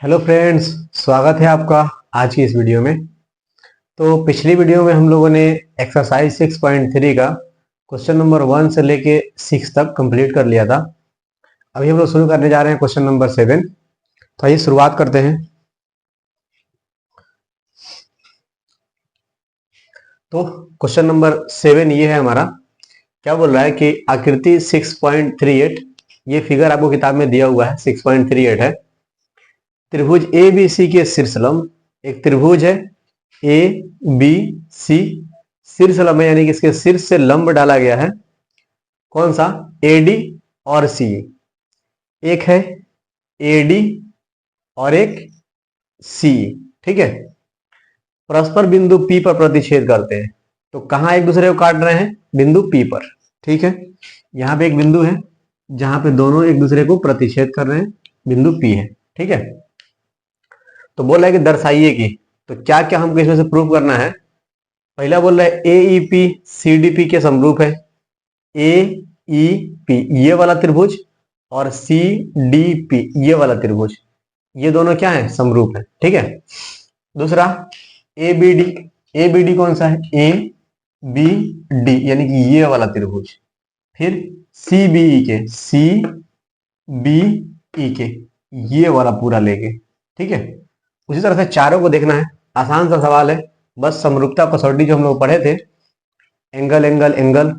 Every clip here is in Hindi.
हेलो फ्रेंड्स, स्वागत है आपका आज की इस वीडियो में। तो पिछली वीडियो में हम लोगों ने एक्सरसाइज 6.3 का क्वेश्चन नंबर 1 से लेके 6 तक कंप्लीट कर लिया था। अभी हम लोग शुरू करने जा रहे हैं क्वेश्चन नंबर 7। तो आइए शुरुआत करते हैं। तो क्वेश्चन नंबर 7 ये है हमारा। क्या बोल रहा है कि आकृति 6.38, ये फिगर आपको किताब में दिया हुआ है, 6.38 है। त्रिभुज ए बी सी के शीर्षलंब, एक त्रिभुज है ए बी सी, शीर्ष लंब यानी कि इसके शीर्ष से लंब डाला गया है। कौन सा? एडी और सी। एक है एडी और एक सी। ठीक है। परस्पर बिंदु पी पर प्रतिच्छेद करते हैं। तो कहां एक दूसरे को काट रहे हैं? बिंदु पी पर। ठीक है। यहां पे एक बिंदु है जहां पे दोनों एक दूसरे को प्रतिच्छेद कर रहे हैं, बिंदु पी है। ठीक है। तो बोल रहा है कि दर्शाइए कि, तो क्या क्या हमको इसमें से प्रूव करना है। पहला बोल रहा है एईपी सीडीपी के समरूप है। ए ई पी ये वाला त्रिभुज और सी डी पी ये वाला त्रिभुज, ये दोनों क्या है? समरूप है। ठीक है। दूसरा A B D, A B D कौन सा है? ए बी डी यानी कि ये वाला त्रिभुज। फिर सी बी ई के, सी बी ई के ये वाला पूरा लेके। ठीक है। उसी तरह से चारों को देखना है। आसान सा सवाल है, बस समरूपता कसौटी जो हम लोग पढ़े थे, angle angle angle,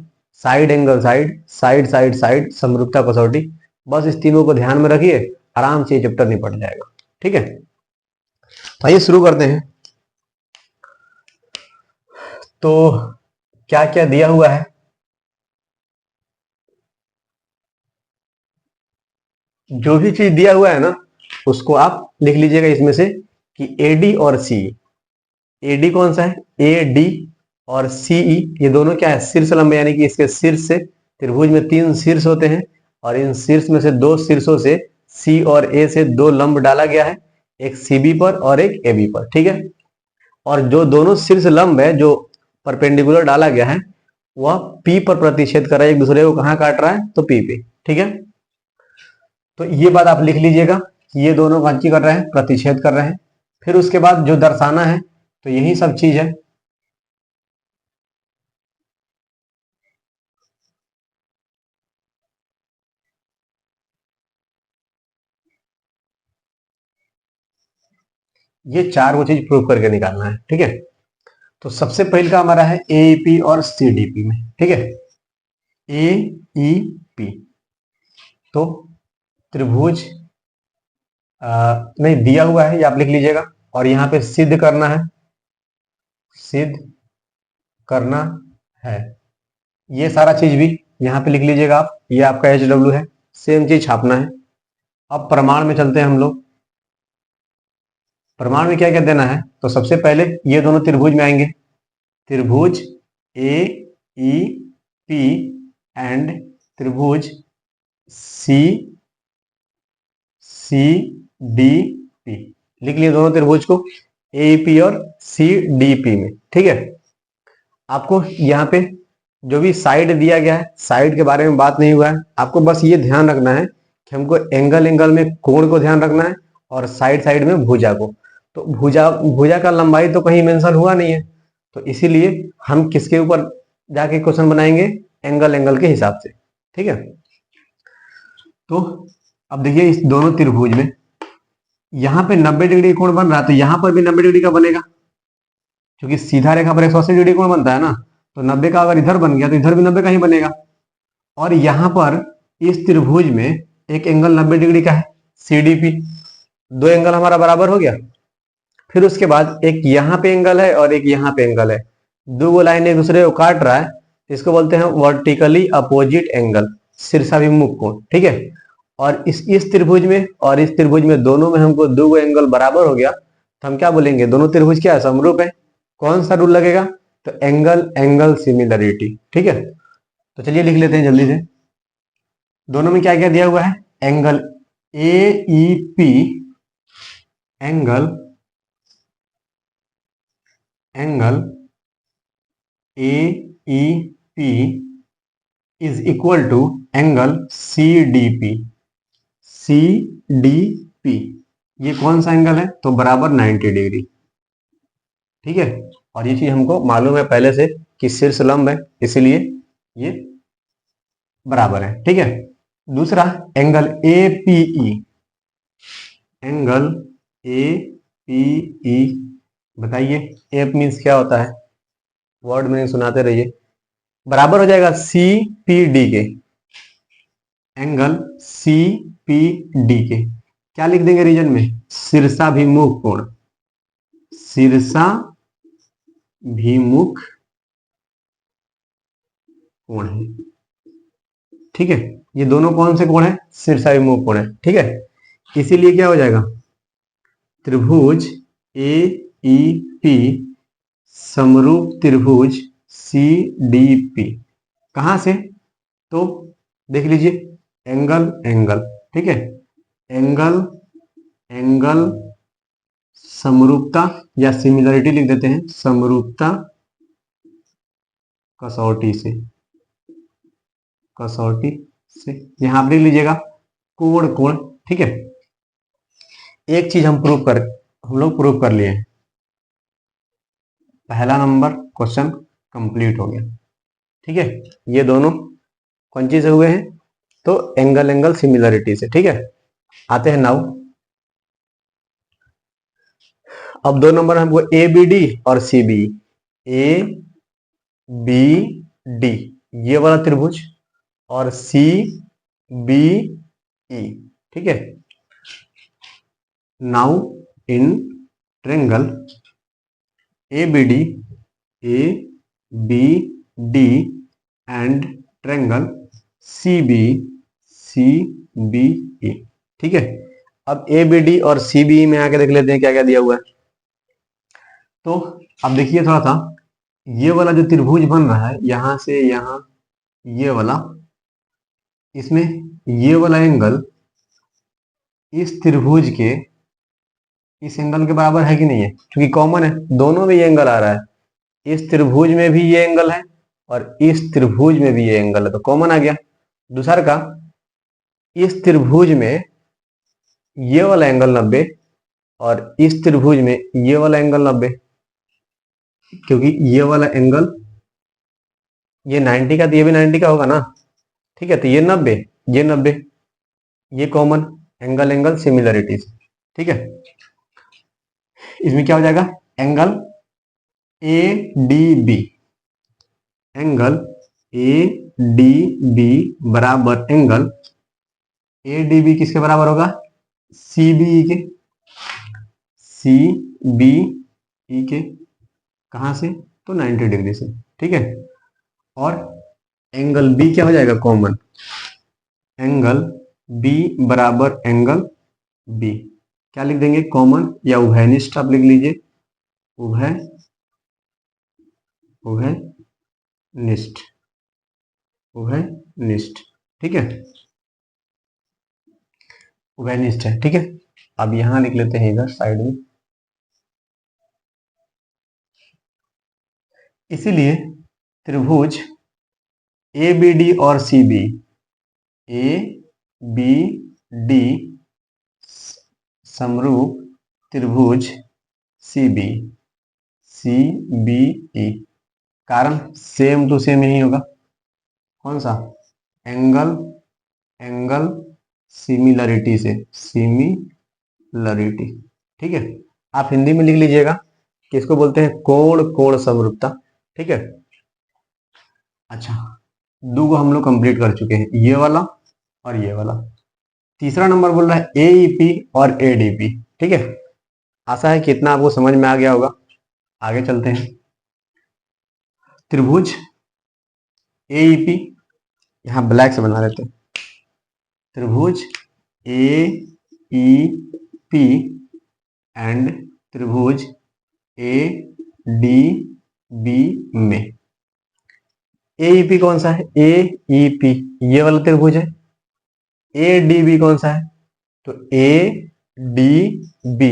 side angle side, side side side, समरूपता कसौटी, बस इस तीनों को ध्यान में रखिए, आराम से ये चैप्टर निपट जाएगा। ठीक है। तो आइए शुरू करते हैं। तो क्या क्या दिया हुआ है? जो भी चीज दिया हुआ है ना, उसको आप लिख लीजिएगा इसमें से कि एडी और सी। एडी कौन सा है? ए डी और सीई ये दोनों क्या है? शीर्ष लंब यानी कि इसके शीर्ष से, त्रिभुज में 3 शीर्ष होते हैं और इन शीर्ष में से 2 शीर्षों से सी और ए से 2 लंब डाला गया है, एक सीबी पर और एक एबी पर। ठीक है। और जो दोनों शीर्ष लंब है जो परपेंडिकुलर डाला गया है, वह पी पर प्रतिच्छेद कर रहा है। एक दूसरे को कहां काट रहा है? तो पी पे। ठीक है। तो ये बात आप लिख लीजिएगा कि ये दोनों कौन कर रहे हैं? प्रतिच्छेद कर रहे हैं। फिर उसके बाद जो दर्शाना है, तो यही सब चीज है। ये चार वो चीज प्रूव करके निकालना है। ठीक है। तो सबसे पहले का हमारा है एईपी और सीडीपी में। ठीक है। एईपी तो त्रिभुज नहीं दिया हुआ है, ये आप लिख लीजिएगा। और यहां पे सिद्ध करना है, सिद्ध करना है, ये सारा चीज भी यहां पे लिख लीजिएगा आप। ये आपका एच डब्ल्यू है, सेम चीज छापना है। अब प्रमाण में चलते हैं हम लोग। प्रमाण में क्या क्या देना है? तो सबसे पहले ये दोनों त्रिभुज में आएंगे। त्रिभुज ए ई पी एंड त्रिभुज सी सी डी पी, लिख लिए दोनों त्रिभुज को ए पी और सी डी पी में। ठीक है। आपको यहाँ पे जो भी साइड दिया गया है, साइड के बारे में बात नहीं हुआ है, आपको बस ये ध्यान रखना है कि हमको एंगल एंगल में कोण को ध्यान रखना है और साइड साइड में भुजा को। तो भुजा भुजा का लंबाई तो कहीं मेंशन हुआ नहीं है, तो इसीलिए हम किसके ऊपर जाके क्वेश्चन बनाएंगे? एंगल एंगल के हिसाब से। ठीक है। तो अब देखिए इस दोनों त्रिभुज में यहां पे 90 डिग्री कोण बन रहा है, तो यहां पर भी 90 डिग्री का बनेगा, क्योंकि सीधा रेखा पर 180 डिग्री कोण बनता है ना। तो 90 का अगर इधर बन गया तो इधर भी 90 का ही बनेगा। और यहां पर इस त्रिभुज में एक एंगल 90 डिग्री का है, सीडीपी। दो एंगल हमारा बराबर हो गया। फिर उसके बाद एक यहाँ पे एंगल है और एक यहाँ पे एंगल है, दो लाइन एक दूसरे को काट रहा है, इसको बोलते हैं वर्टिकली अपोजिट एंगल, शीर्षाभिमुख कोण। ठीक है। और इस त्रिभुज में और इस त्रिभुज में दोनों में हमको दो एंगल बराबर हो गया, तो हम क्या बोलेंगे? दोनों त्रिभुज क्या है? समरूप है। कौन सा रूल लगेगा? तो एंगल एंगल सिमिलरिटी। ठीक है। तो चलिए लिख लेते हैं जल्दी से। दोनों में क्या क्या दिया हुआ है? Angle A E P, angle angle A E P is equal to angle C D P, C D P ये कौन सा एंगल है, तो बराबर 90 डिग्री। ठीक है, और ये चीज हमको मालूम है पहले से कि शीर्ष लंब है, इसीलिए ये बराबर है। ठीक है, दूसरा angle A P E, angle A P E, बताइए ए मीन्स क्या होता है, वर्ड में सुनाते रहिए। बराबर हो जाएगा सी पी डी के, एंगल सी पी डी के क्या लिख देंगे रीजन में, शीर्षाभिमुख कोण, शीर्षाभिमुख कोण है। ठीक है, ये दोनों कौन से कोण है, शीर्षाभिमुख कोण है। ठीक है, इसीलिए क्या हो जाएगा, त्रिभुज ए ई पी समरूप त्रिभुज सी डी पी, कहां से, तो देख लीजिए एंगल एंगल, ठीक है, एंगल एंगल समरूपता या सिमिलरिटी लिख देते हैं, समरूपता कसौटी से, कसौटी से यहां आप लिख लीजिएगा कोण कोण। ठीक है, एक चीज हम लोग प्रूव कर लिए हैं, पहला नंबर क्वेश्चन कंप्लीट हो गया। ठीक है, ये दोनों कौन चीज से हुए हैं, तो एंगल एंगल सिमिलरिटी से। ठीक है, आते हैं नाउ, अब दो नंबर हमको ए बी डी और C B, A B D ये वाला त्रिभुज और सी बी ई। ठीक है, now in triangle A B D and triangle C B E. ठीक है, अब ए बी डी और सी बी ई में आके देख लेते हैं क्या क्या दिया हुआ है। तो अब देखिए थोड़ा सा, ये वाला जो त्रिभुज बन रहा है यहां से यहां, ये वाला, इसमें ये वाला एंगल इस त्रिभुज के इस एंगल के बराबर है कि नहीं है, क्योंकि कॉमन है, दोनों में ये एंगल आ रहा है, इस त्रिभुज में भी ये एंगल है और इस त्रिभुज में भी ये एंगल है, तो कॉमन आ गया। दूसरा का, इस त्रिभुज में ये वाला एंगल 90 और इस त्रिभुज में ये वाला एंगल 90, क्योंकि ये वाला एंगल ये 90 का तो ये भी 90 का होगा ना। ठीक है, तो ये 90 ये 90, ये कॉमन, एंगल एंगल सिमिलरिटीज। ठीक है, इसमें क्या हो जाएगा, angle A D B, angle A D B बराबर एंगल ए डी बी किसके बराबर होगा, सी बी ई के, सी बी ई के, कहां से, तो 90 डिग्री से। ठीक है, और एंगल बी क्या हो जाएगा, कॉमन, एंगल बी बराबर एंगल बी, क्या लिख देंगे, कॉमन या उभयनिष्ठ आप लिख लीजिए, उभयनिष्ठ, उभयनिष्ठ। ठीक है, उभयनिष्ठ है। ठीक है, अब यहां लिख लेते हैं इधर साइड में, इसीलिए त्रिभुज ए बी डी और C B, A B D समरूप त्रिभुज सी बी ई, कारण सेम टू सेम यही होगा, कौन सा, एंगल एंगल सिमिलरिटी से, सिमिलरिटी। ठीक है, आप हिंदी में लिख लीजिएगा कि इसको बोलते हैं कोण कोण समरूपता। ठीक है, अच्छा, दो को हम लोग कंप्लीट कर चुके हैं, ये वाला और ये वाला। तीसरा नंबर बोल रहा है एईपी और एडीपी। ठीक है, आशा है कि इतना आपको समझ में आ गया होगा। आगे चलते हैं, त्रिभुज एईपी यहां ब्लैक से बना लेते हैं, त्रिभुज ए ई पी एंड त्रिभुज ए डी बी में एईपी कौन सा है, ए ई पी ये वाला त्रिभुज है, ए डी बी कौन सा है, तो ए डी बी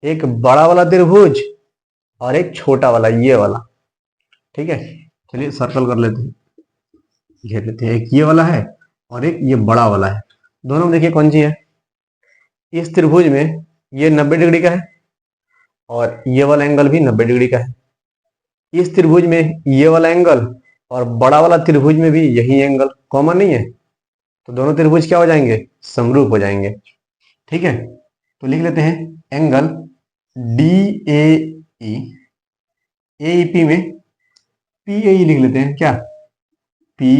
एक बड़ा वाला त्रिभुज और एक छोटा वाला ये वाला। ठीक है, चलिए सर्कल कर लेते हैं, घेर लेते हैं, एक ये वाला है और एक ये बड़ा वाला है, दोनों में देखिए कौन सी है, इस त्रिभुज में ये 90 डिग्री का है और ये वाला एंगल भी 90 डिग्री का है। इस त्रिभुज में ये वाला एंगल और बड़ा वाला त्रिभुज में भी यही एंगल कॉमन नहीं है, तो दोनों त्रिभुज क्या हो जाएंगे, समरूप हो जाएंगे। ठीक है, तो लिख लेते हैं एंगल डी ए ई में पी ए ई लिख लेते हैं क्या, पी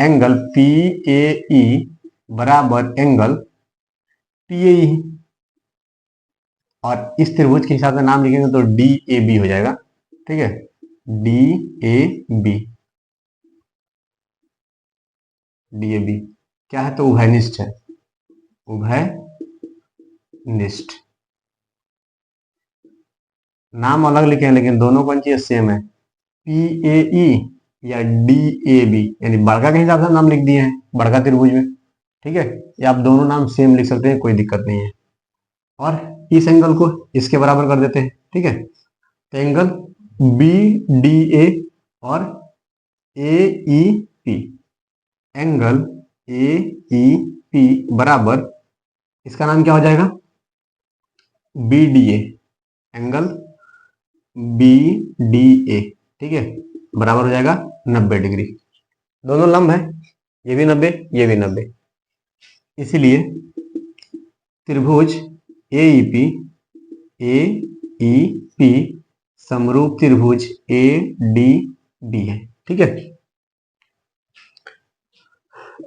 एंगल पी ए ई बराबर एंगल पी ए ई, और इस त्रिभुज के हिसाब से नाम लिखेंगे तो डी ए बी हो जाएगा। ठीक है, D A B, D A B क्या है, तो उभयनिष्ठ है, उभयनिष्ठ। नाम अलग लिखे हैं लेकिन दोनों कौन चीज सेम है, पी ए ई या डी ए बी, यानी बड़का के हिसाब से नाम लिख दिए हैं बड़का त्रिभुज में। ठीक है, या आप दोनों नाम सेम लिख सकते हैं, कोई दिक्कत नहीं है। और इस एंगल को इसके बराबर कर देते हैं। ठीक है, तो एंगल बी डी ए और A E P, angle A E P बराबर इसका नाम क्या हो जाएगा, B D A, angle B D A. ठीक है, बराबर हो जाएगा 90 डिग्री। दोनों लंब है, ये भी 90 ये भी 90, इसीलिए त्रिभुज ए ई पी समरूप त्रिभुज ए डी डी है। ठीक है,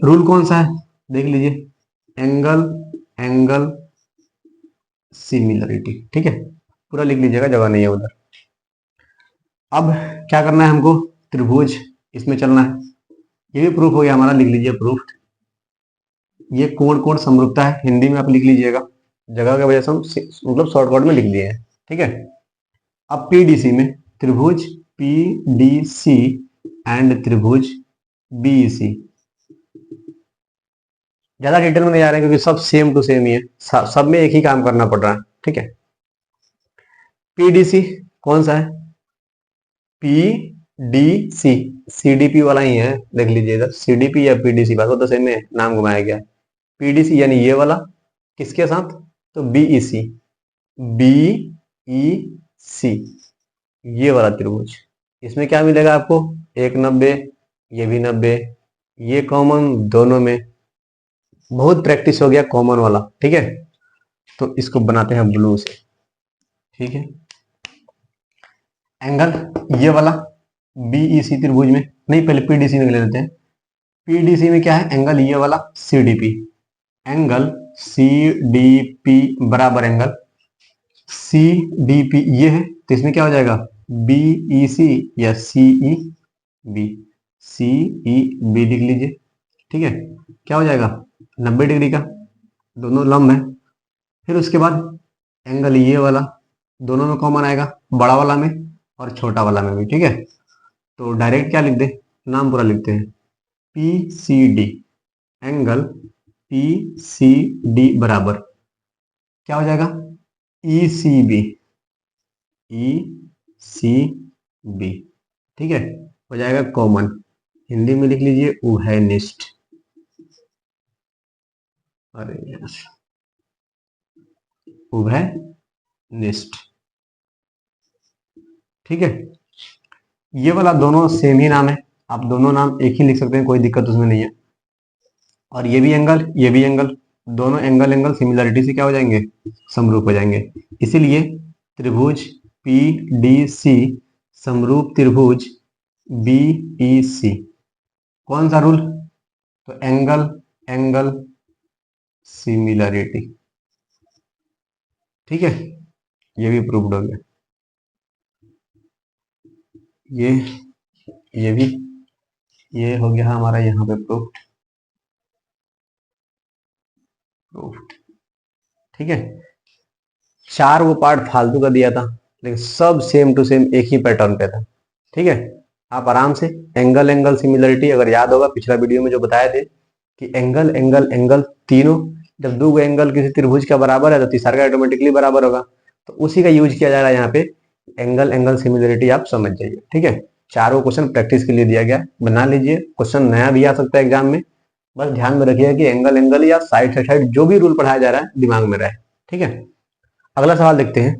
रूल कौन सा है देख लीजिए, एंगल एंगल सिमिलरिटी। ठीक है, पूरा लिख लीजिएगा, जगह नहीं है उधर। अब क्या करना है हमको, त्रिभुज इसमें चलना है, ये भी प्रूफ हो गया हमारा, लिख लीजिए प्रूफ। ये कोण कोण समरूपता है, हिंदी में आप लिख लीजिएगा, जगह की वजह से हम मतलब शॉर्टकट में लिख दिए हैं। ठीक है, अब पीडीसी में त्रिभुज पीडीसी एंड त्रिभुज बीसी, ज्यादा डिटेल में नहीं जा रहे हैं क्योंकि सब सेम टू सेम ही है, सब में एक ही काम करना पड़ रहा है। ठीक है, पीडीसी कौन सा है, पीडीसी सीडीपी वाला ही है, देख लीजिए इधर सीडीपी या पीडीसी, बात तो सेम है, नाम घुमाया गया। पीडीसी यानी ये वाला किसके साथ, तो बीईसी, बीईसी ये वाला त्रिभुज, इसमें क्या मिलेगा आपको, 190, ये भी 90, ये कॉमन दोनों में, बहुत प्रैक्टिस हो गया कॉमन वाला। ठीक है, तो इसको बनाते हैं ब्लू से। ठीक है, एंगल ये वाला बीईसी त्रिभुज में, नहीं पहले पीडीसी में ले लेते हैं। पीडीसी में क्या है, एंगल ये वाला सीडीपी, एंगल सीडीपी बराबर एंगल सीडीपी ये है, तो इसमें क्या हो जाएगा, बीईसी या सीई बी, सीई बी लिख लीजिए। ठीक है, क्या हो जाएगा 90 डिग्री का, दोनों लंब है। फिर उसके बाद एंगल ये वाला दोनों में कॉमन आएगा, बड़ा वाला में और छोटा वाला में भी। ठीक है, तो डायरेक्ट क्या लिख दे, नाम पूरा लिखते हैं, P C D, angle P C D बराबर क्या हो जाएगा, ई सी बी, ई सी बी। ठीक है, हो जाएगा कॉमन, हिंदी में लिख लीजिए उभयनिष्ठ। अरे यार, उभयनिष्ठ। ठीक है, ये वाला दोनों सेम ही नाम है, आप दोनों नाम एक ही लिख सकते हैं, कोई दिक्कत उसमें नहीं है। और ये भी एंगल ये भी एंगल, दोनों एंगल एंगल सिमिलरिटी से क्या हो जाएंगे, समरूप हो जाएंगे। इसीलिए त्रिभुज पी डी सी समरूप त्रिभुज बी ई सी। कौन सा रूल, तो एंगल एंगल सिमिलरिटी। ठीक है, ये भी प्रूव्ड हो गया, ये भी ये हो गया हमारा यहाँ पे प्रूफ्ड। ठीक है, 4 वो पार्ट फालतू का दिया था लेकिन सब सेम टू सेम एक ही पैटर्न पे था। ठीक है, आप आराम से एंगल एंगल सिमिलरिटी, अगर याद होगा पिछला वीडियो में जो बताए थे कि एंगल एंगल एंगल तीनों, जब दो एंगल किसी त्रिभुज का बराबर है तो तीसरा का ऑटोमेटिकली बराबर होगा, तो उसी का यूज किया जा रहा है यहाँ पे, एंगल एंगल सिमिलरिटी आप समझ जाइए। ठीक है, 4 क्वेश्चन प्रैक्टिस के लिए दिया गया, बना लीजिए, क्वेश्चन नया भी आ सकता है एग्जाम में, बस ध्यान में रखिएगा कि एंगल एंगल या साइड से साइड जो भी रूल पढ़ाया जा रहा है दिमाग में रहे। ठीक है, अगला सवाल देखते हैं।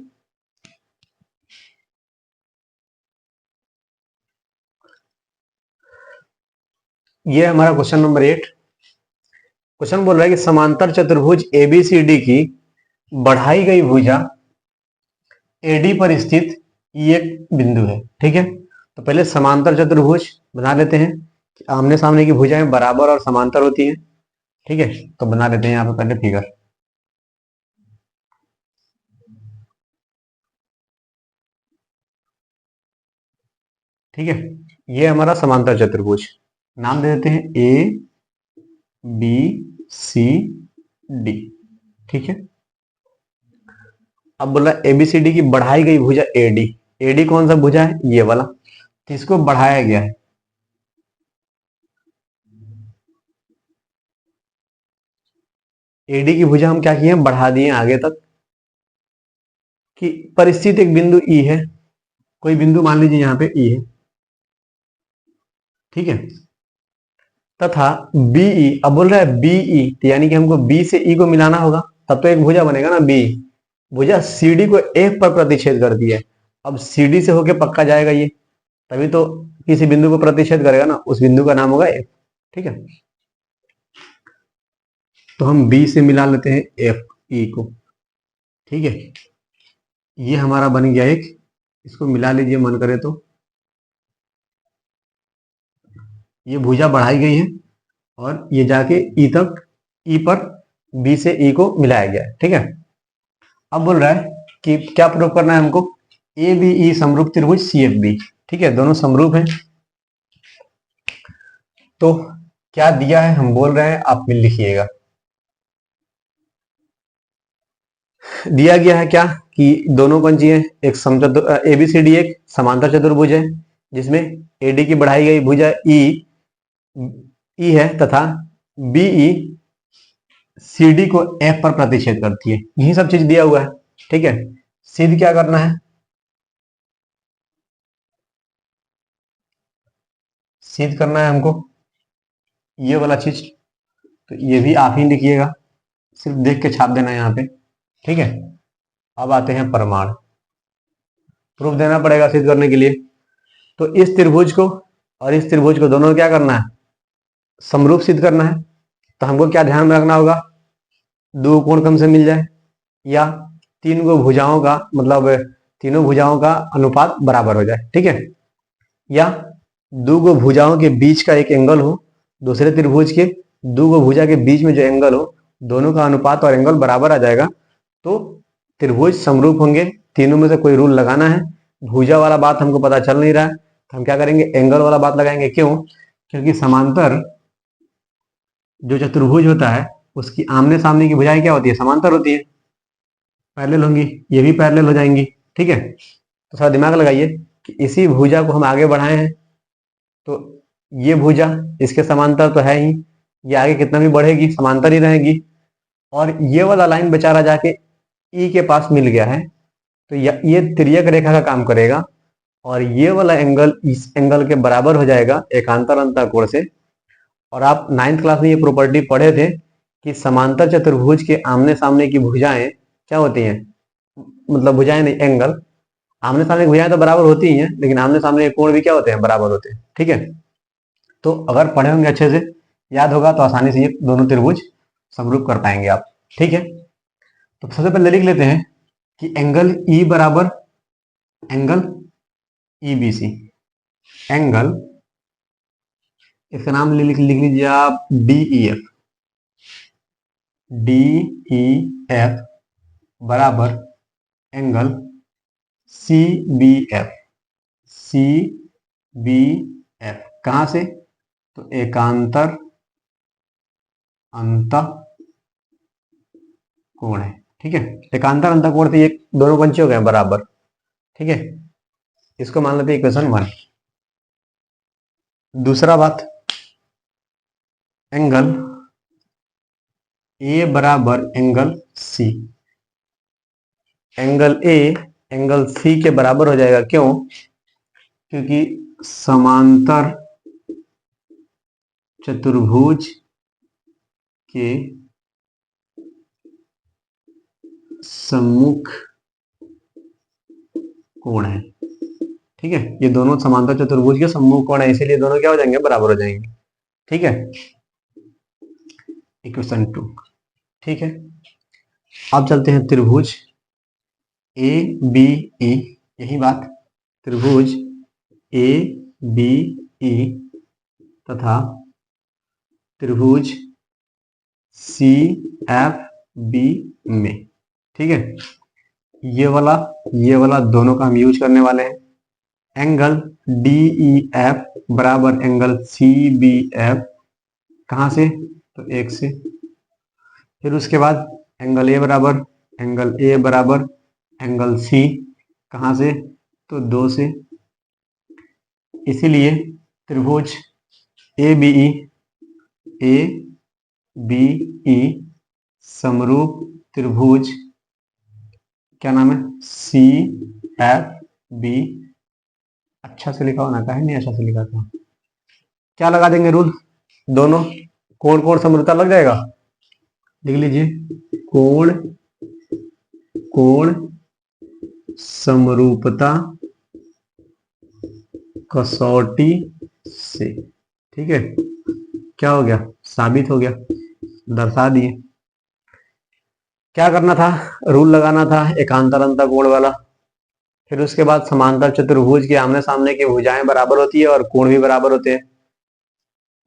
ये है हमारा क्वेश्चन नंबर 8। क्वेश्चन बोल रहा है कि समांतर चतुर्भुज एबीसीडी की बढ़ाई गई भुजा एडी पर स्थित ये एक बिंदु है। ठीक है, तो पहले समांतर चतुर्भुज बना लेते हैं कि आमने सामने की भुजाएं बराबर और समांतर होती हैं। ठीक है, तो बना लेते हैं यहाँ पे पहले फिगर। ठीक है, ये हमारा समांतर चतुर्भुज, नाम दे देते हैं ए बी सी डी। ठीक है, अब बोला एबीसीडी की बढ़ाई गई भुजा एडी। एडी कौन सा भुजा है? ये वाला, तो इसको बढ़ाया गया है। एडी की भुजा हम क्या किए हैं? बढ़ा दिए आगे तक, कि परिस्थित एक बिंदु ई है, कोई बिंदु मान लीजिए यहाँ पे ई है। ठीक है, तथा बीई, अब बोल रहा है बीई, तो यानी कि हमको बी से ई को मिलाना होगा, तब तो एक भुजा बनेगा ना बी। भुजा सीडी को एफ पर प्रतिच्छेद करती है। अब सीडी से होके पक्का जाएगा ये, तभी तो किसी बिंदु को प्रतिच्छेद करेगा ना, उस बिंदु का नाम होगा एफ। ठीक है, तो हम बी से मिला लेते हैं एफ ई को। ठीक है, ये हमारा बन गया एक, इसको मिला लीजिए मन करे तो। ये भुजा बढ़ाई गई है और ये जाके ई तक, ई पर बी से ई को मिलाया गया है। ठीक है, अब बोल रहा है कि क्या प्रूव करना है हमको? ए बी ई समरूप त्रिभुज सी एफ बी। ठीक है, दोनों समरूप हैं। तो क्या दिया है हम बोल रहे हैं, आप में लिखिएगा। दिया गया है क्या कि दोनों कौन सी है? एक समचतुर एबीसीडी एक समांतर चतुर्भुज है जिसमें एडी की बढ़ाई गई भुजा ई ई है तथा बीई सीडी को एफ पर प्रतिच्छेद करती है। यही सब चीज दिया हुआ है। ठीक है, सिद्ध क्या करना है? सिद्ध करना है हमको ये वाला चीज, तो ये भी आप ही लिखिएगा, सिर्फ देख के छाप देना यहाँ पे। ठीक है, अब आते हैं प्रमाण। प्रूफ देना पड़ेगा सिद्ध करने के लिए। तो इस त्रिभुज को और इस त्रिभुज को दोनों को क्या करना है? समरूप सिद्ध करना है। तो हमको क्या ध्यान में रखना होगा? दो कोण कम से मिल जाए, या तीन गो भुजाओं का मतलब तीनों भुजाओं का अनुपात बराबर हो जाए। ठीक है, या दो गो भुजाओं के बीच का एक एंगल हो, दूसरे त्रिभुज के दो गो भुजा के बीच में जो एंगल हो, दोनों का अनुपात और एंगल बराबर आ जाएगा, तो त्रिभुज समरूप होंगे। तीनों में से कोई रूल लगाना है। भुजा वाला बात हमको पता चल नहीं रहा है, तो हम क्या करेंगे? एंगल वाला बात लगाएंगे। क्यों? क्योंकि समांतर जो चतुर्भुज होता है उसकी आमने सामने की भुजाएं क्या होती है? समांतर होती है, पैरेलल होंगी, ये भी पैरेलल हो जाएंगी। ठीक है, तो थोड़ा दिमाग लगाइए कि इसी भुजा को हम आगे बढ़ाए हैं, तो ये भुजा इसके समांतर तो है ही, ये आगे कितना भी बढ़ेगी समांतर ही रहेगी। और ये वाला लाइन बेचारा जाके ई के पास मिल गया है, तो ये तिर्यक रेखा का काम करेगा और ये वाला एंगल इस एंगल के बराबर हो जाएगा एकांतर अंतःकोण से। और आप 9th क्लास में ये प्रॉपर्टी पढ़े थे कि समांतर चतुर्भुज के आमने सामने की भुजाएं क्या होती हैं? मतलब भुजाएं नहीं, एंगल। आमने सामने की भुजाएं तो बराबर होती ही हैं, लेकिन आमने सामने के कोण भी क्या होते हैं? बराबर होते हैं। ठीक है, तो अगर पढ़े होंगे अच्छे से, याद होगा, तो आसानी से ये दोनों त्रिभुज समरूप कर पाएंगे आप। ठीक है, तो सबसे पहले लिख लेते हैं कि एंगल ई बराबर angle E B C. Angle, इसका नाम लिख लीजिए आप डीई एफ। डीई एफ बराबर angle C B F. C B F कहां से? तो एकांतर अंत कोण है। ठीक है, एकांतर अंत कोण से ये दोनों पंचे हो गए बराबर। ठीक है, इसको मान लेते हैं इक्वेशन 1। दूसरा बात, एंगल ए बराबर angle C. Angle A angle C के बराबर हो जाएगा। क्यों? क्योंकि समांतर चतुर्भुज के सम्मुख कोण है। ठीक है, ये दोनों समांतर चतुर्भुज के सम्मुख कोण है, इसीलिए दोनों क्या हो जाएंगे, बराबर हो जाएंगे। ठीक है, इक्वेशन 2। ठीक है, अब चलते हैं त्रिभुज ए बी ई, यही बात, त्रिभुज ए बी ई तथा त्रिभुज सी एफ बी में। ठीक है, ये वाला दोनों का हम यूज करने वाले हैं। एंगल डी ई एफ बराबर एंगल सी बी एफ, कहां से, तो एक से। फिर उसके बाद एंगल ए बराबर एंगल सी, कहां से, तो 2 से। इसीलिए त्रिभुज ए बी ई समरूप त्रिभुज, क्या नाम है, सी एफ बी। अच्छा से लिखा होना, कहीं नहीं अच्छा से लिखा था। क्या लगा देंगे रूल, दोनों कोण कोण समरूपता लग जाएगा, लिख लीजिए, कोण कोण समरूपता कसौटी से। ठीक है, क्या हो गया, साबित हो गया, दर्शा दिए। क्या करना था, रूल लगाना था एकांतर अंतर कोण वाला। फिर उसके बाद समांतर चतुर्भुज के आमने सामने की भुजाएं बराबर होती है और कोण भी बराबर होते हैं।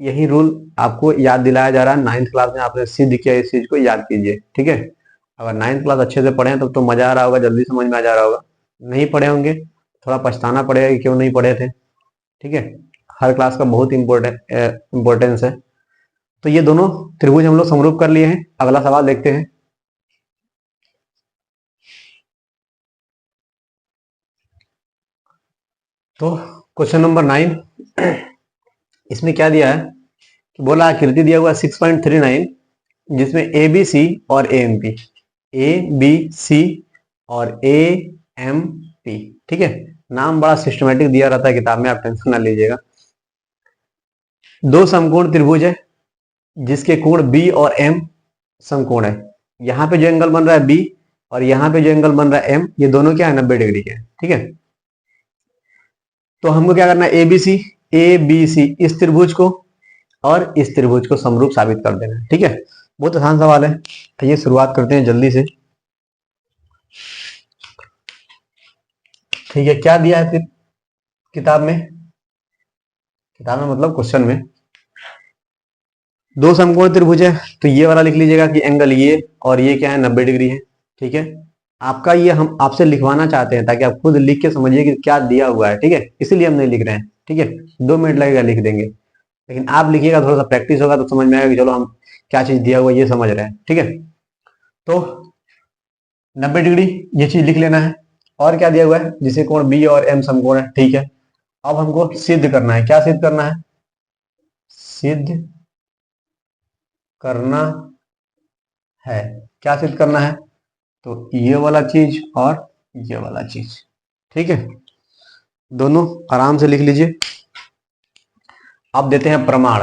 यही रूल आपको याद दिलाया जा रहा है, 9th क्लास में आपने सिद्ध किया, इस चीज को याद कीजिए। ठीक है, अगर 9th क्लास अच्छे से पढ़े तब तो मजा आ रहा होगा, जल्दी समझ में आ जा रहा होगा। नहीं पढ़े होंगे थोड़ा पछताना पड़ेगा कि क्यों नहीं पढ़े थे। ठीक है, हर क्लास का बहुत इंपॉर्टेंस है। तो ये दोनों त्रिभुज हम लोग समरूप कर लिए हैं। अगला सवाल देखते हैं। तो क्वेश्चन नंबर 9, इसमें क्या दिया है कि बोला आकृति दिया हुआ 6.39, जिसमें ए बी सी और A M P, A B C और ए एम पी। ठीक है, नाम बड़ा सिस्टमेटिक दिया रहता है किताब में, आप टेंशन ना लीजिएगा। दो समकोण त्रिभुज है जिसके कोण बी और एम समकोण है। यहां पे जो एंगल बन रहा है बी और यहां पे जो एंगल बन रहा है एम, ये दोनों क्या है, 90 डिग्री के हैं। ठीक है, तो हमको क्या करना है, ए बी सी इस त्रिभुज को और इस त्रिभुज को समरूप साबित कर देना है। ठीक है, बहुत आसान सवाल है। आइए शुरुआत करते हैं जल्दी से। ठीक है, क्या दिया है फिर किताब में, मतलब क्वेश्चन में, दो समकोण त्रिभुज है, तो ये वाला लिख लीजिएगा कि एंगल ये और ये क्या है, 90 डिग्री है। ठीक है, आपका ये हम आपसे लिखवाना चाहते हैं ताकि आप खुद लिख के समझिए कि क्या दिया हुआ है। ठीक है, इसीलिए हम नहीं लिख रहे हैं। ठीक है, 2 मिनट लगेगा लिख देंगे, लेकिन आप लिखिएगा, थोड़ा सा प्रैक्टिस होगा तो समझ में आएगा कि चलो हम क्या चीज दिया हुआ ये समझ रहे हैं। ठीक है, तो 90 डिग्री ये चीज लिख लेना है। और क्या दिया हुआ है, जिसे कोण बी और एम समकोण है। ठीक है, अब हमको सिद्ध करना है। क्या सिद्ध करना है, सिद्ध करना है, क्या सिद्ध करना है, तो ये वाला चीज और ये वाला चीज। ठीक है, दोनों आराम से लिख लीजिए। अब देते हैं प्रमाण।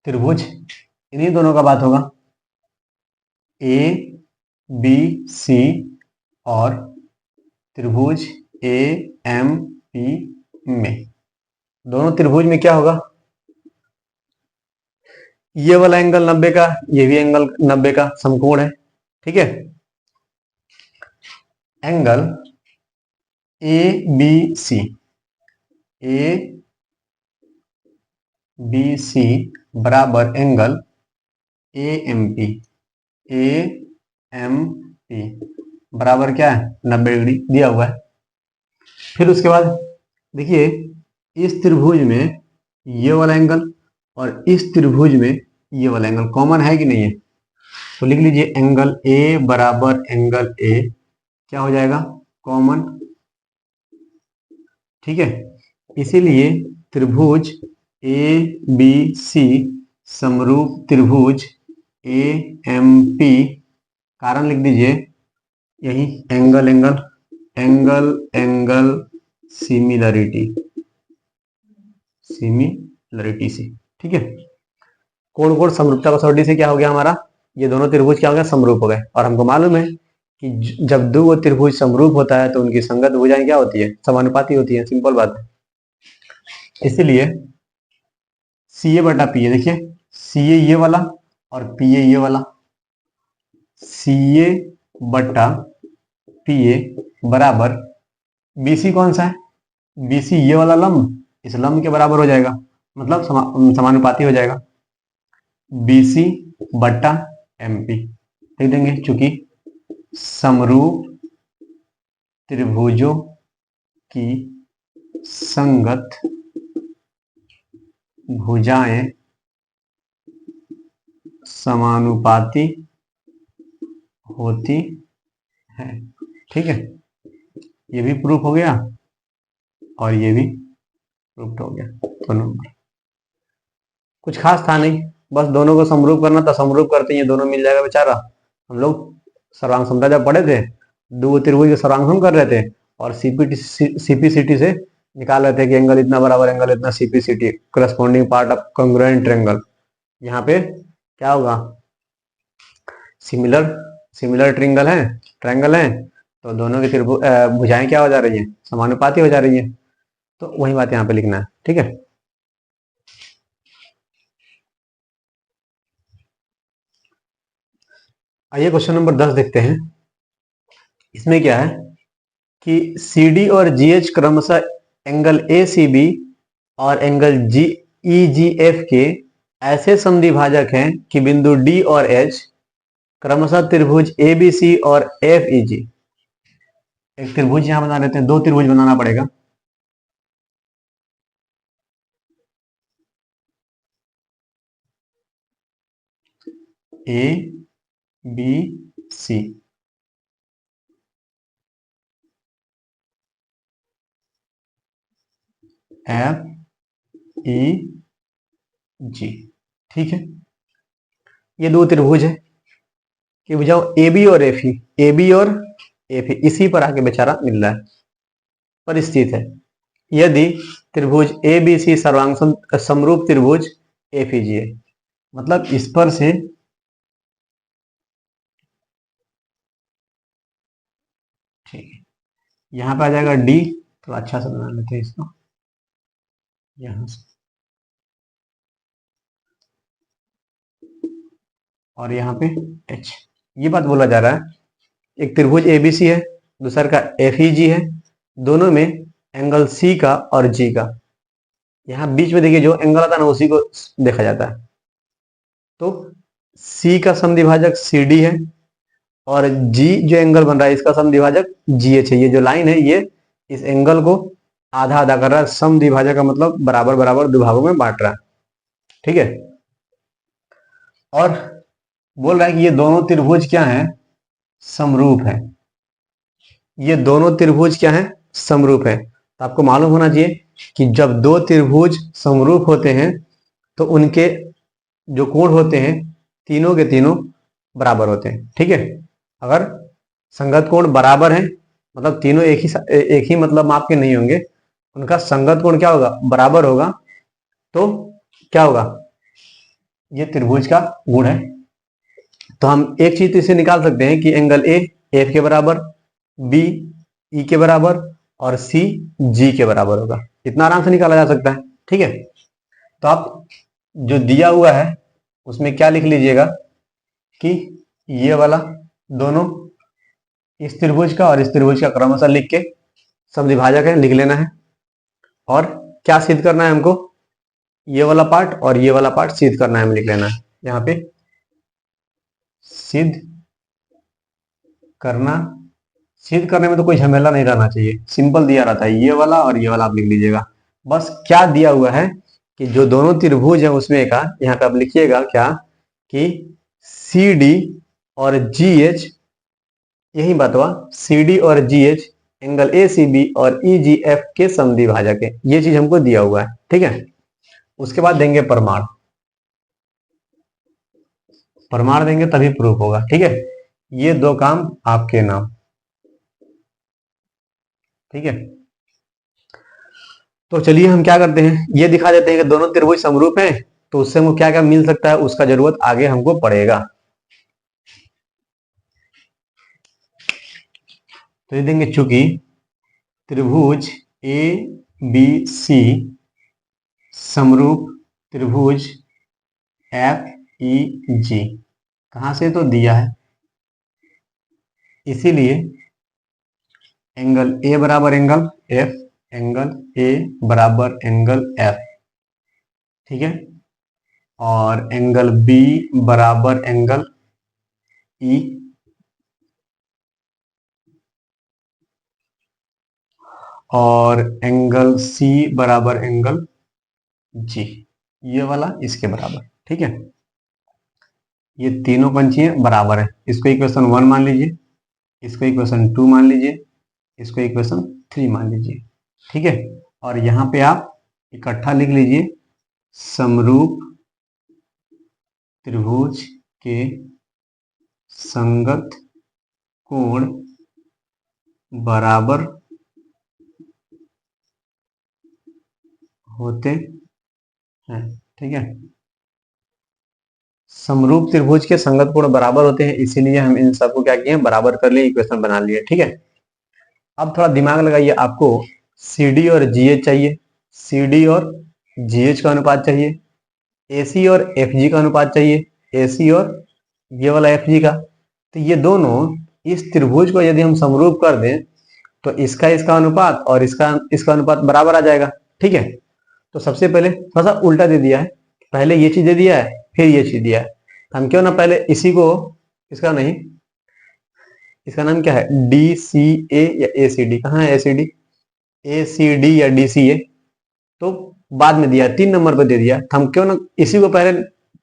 त्रिभुज इन्हीं दोनों का बात होगा, ए बी सी और त्रिभुज ए एम पी में। दोनों त्रिभुज में क्या होगा, ये वाला एंगल 90 का, ये भी एंगल 90 का समकोण है। ठीक है, angle A B C, A B C बराबर angle A M P, A M P बराबर क्या है, 90 डिग्री दिया हुआ है। फिर उसके बाद देखिए, इस त्रिभुज में ये वाला एंगल और इस त्रिभुज में ये वाला एंगल कॉमन है कि नहीं है, तो लिख लीजिए एंगल ए बराबर एंगल ए, क्या हो जाएगा, कॉमन। ठीक है, इसीलिए त्रिभुज ए बी सी समरूप त्रिभुज ए एम पी, कारण लिख दीजिए यही, angle angle angle angle similarity से। ठीक है, कोण कोण समरूपता कसौटी से क्या हो गया हमारा, ये दोनों त्रिभुज क्या हो गया, समरूप हो गए। और हमको मालूम है कि जब दो त्रिभुज समरूप होता है तो उनकी संगत भुजाएं क्या होती है, समानुपाती होती है, सिंपल बात है। इसीलिए सी ए बटा पी ए, देखिए सी ए ये वाला और पी ए ये वाला, सी ए बटा पी ए बराबर बीसी कौन सा है, बीसी ये वाला लंब इस लंब के बराबर हो जाएगा, मतलब समानुपाती हो जाएगा, बीसी बटा एमपी लिख देंगे, चूंकि समरूप त्रिभुजों की संगत भुजाएं समानुपाती होती है। ठीक है, ये भी प्रूफ हो गया और ये भी प्रूफ हो गया। तो नंबर कुछ खास था नहीं, बस दोनों को समरूप करना था, समरूप करते ही ये दोनों मिल जाएगा बेचारा। हम लोग सर्वांग समता जब पढ़े थे, दो त्रिभुज के सर्वांग सम कर रहे थे और सीपीसीटी से निकाल रहे थे कि एंगल इतना बराबर एंगल इतना, CPCT corresponding part of congruent triangle. यहाँ पे क्या होगा, सिमिलर ट्रायंगल है तो दोनों की भुजाएं क्या हो जा रही है, समानुपाती हो जा रही है। तो वही बात यहाँ पे लिखना है। ठीक है, आइए क्वेश्चन नंबर 10 देखते हैं। इसमें क्या है कि सी डी और जी एच क्रमशः एंगल ए सी बी और एंगल जी ई जी एफ के ऐसे समद्विभाजक हैं कि बिंदु डी और एच क्रमशः त्रिभुज ए बी सी और एफ ई जी, एक त्रिभुज यहां बना लेते हैं, दो त्रिभुज बनाना पड़ेगा। A B C, F E G. ठीक है, ये दो त्रिभुज है कि बुझाओ ए बी और एफ ई, ए बी और एफ ई इसी पर आके बेचारा मिल रहा है, पर स्थित है। यदि त्रिभुज ए बी सी सर्वांग समरूप त्रिभुज एफ ई जी है, मतलब इस पर से ठीक है, यहां पे आ जाएगा डी, थोड़ा अच्छा से बना लेते हैं इसको, यहां से और यहाँ पे एच। ये बात बोला जा रहा है, एक त्रिभुज एबीसी है, दूसरा का एफ ई जी है, दोनों में एंगल सी का और जी का, यहाँ बीच में देखिए जो एंगल आता है ना उसी को देखा जाता है। तो सी का समद्विभाजक सी डी है और जी जो एंगल बन रहा है इसका समद्विभाजक जी एच है। ये जो लाइन है ये इस एंगल को आधा आधा कर रहा है, समद्विभाजक का मतलब बराबर बराबर दो भागों में बांट रहा है। ठीक है, और बोल रहा है कि ये दोनों त्रिभुज क्या हैं, समरूप है। ये दोनों त्रिभुज क्या हैं, समरूप है। तो आपको मालूम होना चाहिए कि जब दो त्रिभुज समरूप होते हैं तो उनके जो कोण होते हैं तीनों के तीनों बराबर होते हैं। ठीक है, अगर संगत कोण बराबर है मतलब तीनों एक ही मतलब माप के नहीं होंगे, उनका संगत कोण क्या होगा, बराबर होगा, तो क्या होगा, ये त्रिभुज का गुण है। तो हम एक चीज इसे निकाल सकते हैं कि एंगल ए एफ के बराबर, बी ई के बराबर और सी जी के बराबर होगा। इतना आराम से निकाला जा सकता है। ठीक है, तो आप जो दिया हुआ है उसमें क्या लिख लीजिएगा कि ये वाला दोनों इस त्रिभुज का और इस त्रिभुज का क्रमशः लिख के समद्विभाजक है लिख लेना है। और क्या सिद्ध करना है हमको, ये वाला पार्ट और ये वाला पार्ट सिद्ध करना है, हमें लिख लेना है यहाँ पे सिद्ध करना। सिद्ध करने में तो कोई झमेला नहीं रहना चाहिए, सिंपल दिया रहता है, ये वाला और ये वाला आप लिख लीजिएगा। बस क्या दिया हुआ है कि जो दोनों त्रिभुज है उसमें का यहाँ पे आप लिखिएगा क्या कि सी डी और जी एच, यही बात हुआ, सी डी और G H angle A C B और ई जी एफ के समद्विभाजक है। ये चीज हमको दिया हुआ है। ठीक है, उसके बाद देंगे प्रमाण, प्रमाण देंगे तभी प्रूफ होगा। ठीक है, ये दो काम आपके नाम। ठीक है, तो चलिए हम क्या करते हैं, ये दिखा देते हैं कि दोनों त्रिभुज समरूप हैं, तो उससे हमको क्या क्या मिल सकता है उसका जरूरत आगे हमको पड़ेगा। तो ये देंगे चूंकि त्रिभुज ए बी सी समरूप त्रिभुज एफ ई जी, कहां से तो दिया है, इसीलिए एंगल ए बराबर एंगल एफ, एंगल ए बराबर एंगल एफ, ठीक है, और एंगल बी बराबर एंगल ई, और एंगल सी बराबर एंगल जी, ये वाला इसके बराबर, ठीक है। ये तीनों पंक्तियां बराबर है। इसको इक्वेशन 1 मान लीजिए, इसको इक्वेशन 2 मान लीजिए, इसको इक्वेशन 3 मान लीजिए, ठीक है। और यहां पे आप इकट्ठा लिख लीजिए समरूप त्रिभुज के संगत कोण बराबर होते हैं, ठीक है। समरूप त्रिभुज के संगत कोण बराबर होते हैं, इसीलिए हम इन सबको क्या किए, बराबर कर लिए, इक्वेशन बना लिए, ठीक है। अब थोड़ा दिमाग लगाइए, आपको CD और GH चाहिए, CD और GH का अनुपात चाहिए, AC और FG का अनुपात चाहिए, AC और ये वाला FG का। तो ये दोनों इस त्रिभुज को यदि हम समरूप कर दें तो इसका इसका अनुपात और इसका अनुपात बराबर आ जाएगा, ठीक है। तो सबसे पहले थोड़ा सा उल्टा दे दिया है, पहले ये चीज दे दिया है फिर ये चीज दिया है, तो हम क्यों ना पहले इसी को, इसका नहीं, इसका नाम क्या है, DCA या ACD, कहाँ है ACD, ACD या DCA, तो बाद में दिया 3 नंबर पर दे दिया, तो हम क्यों ना इसी को पहले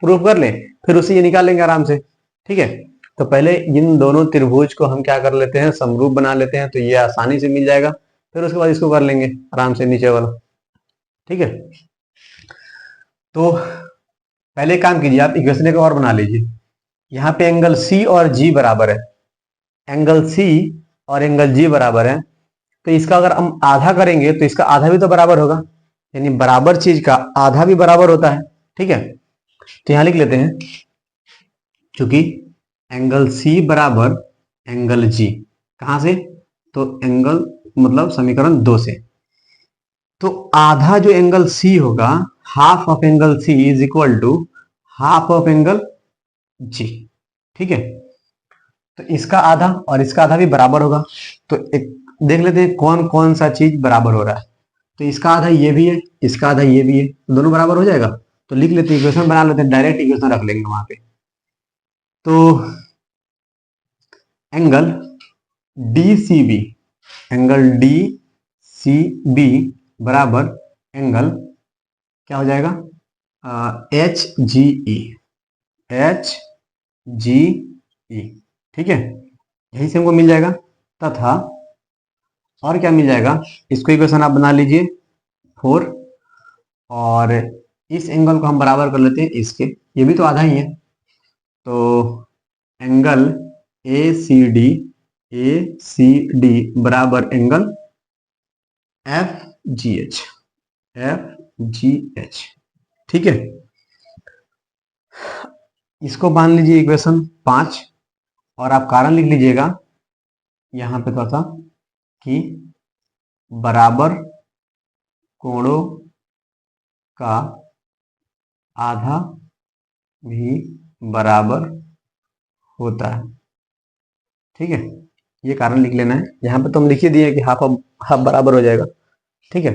प्रूफ कर लें, फिर उसे ये निकाल लेंगे आराम से, ठीक है। तो पहले इन दोनों त्रिभुज को हम क्या कर लेते हैं, समरूप बना लेते हैं, तो ये आसानी से मिल जाएगा, फिर उसके बाद इसको कर लेंगे आराम से नीचे वाला, ठीक है। तो पहले काम कीजिए, आप इक्वेशन एक और बना लीजिए, यहाँ पे एंगल C और G बराबर है, एंगल C और एंगल G बराबर है, तो इसका अगर हम आधा करेंगे तो इसका आधा भी तो बराबर होगा, यानी बराबर चीज का आधा भी बराबर होता है, ठीक है। तो यहां लिख लेते हैं, क्योंकि एंगल C बराबर एंगल G, कहां से, तो एंगल मतलब समीकरण 2 से, तो आधा जो एंगल C होगा, half of angle C is equal to half of angle G, ठीक है। तो इसका आधा और इसका आधा भी बराबर होगा, तो एक देख लेते हैं कौन कौन सा चीज बराबर हो रहा है। तो इसका आधा ये भी है, इसका आधा ये भी है, तो दोनों बराबर हो जाएगा। तो लिख लेते हैं, इक्वेशन बना लेते हैं, डायरेक्ट इक्वेशन रख लेंगे वहां पे। तो एंगल DCB, एंगल DCB बराबर एंगल क्या हो जाएगा, HGE, HGE, ठीक है, यही से हमको मिल जाएगा। तथा और क्या मिल जाएगा, इसको इक्वेशन आप बना लीजिए 4, और इस एंगल को हम बराबर कर लेते हैं इसके, ये भी तो आधा ही है, तो एंगल ACD बराबर एंगल FGH, ठीक है। इसको मान लीजिए इक्वेशन 5, और आप कारण लिख लीजिएगा यहां पे थोड़ा सा कि बराबर कोणों का आधा भी बराबर होता है, ठीक है। ये कारण लिख लेना है, यहां पे तो हम लिख ही दिए कि हाफ हाफ बराबर हो जाएगा, ठीक है।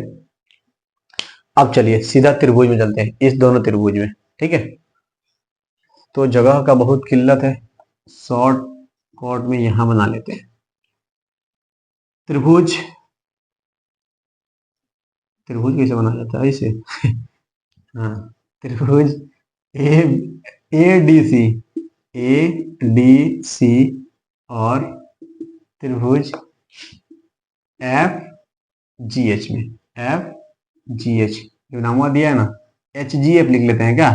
अब चलिए सीधा त्रिभुज में चलते हैं, इस दोनों त्रिभुज में, ठीक है। तो जगह का बहुत किल्लत है, शॉर्ट कट में यहां बना लेते हैं त्रिभुज। त्रिभुज कैसे बना जाता है इसे हाँ, त्रिभुज ADC और त्रिभुज FGH में, FGH जो नाम दिया है ना, HGF लिख लेते हैं क्या,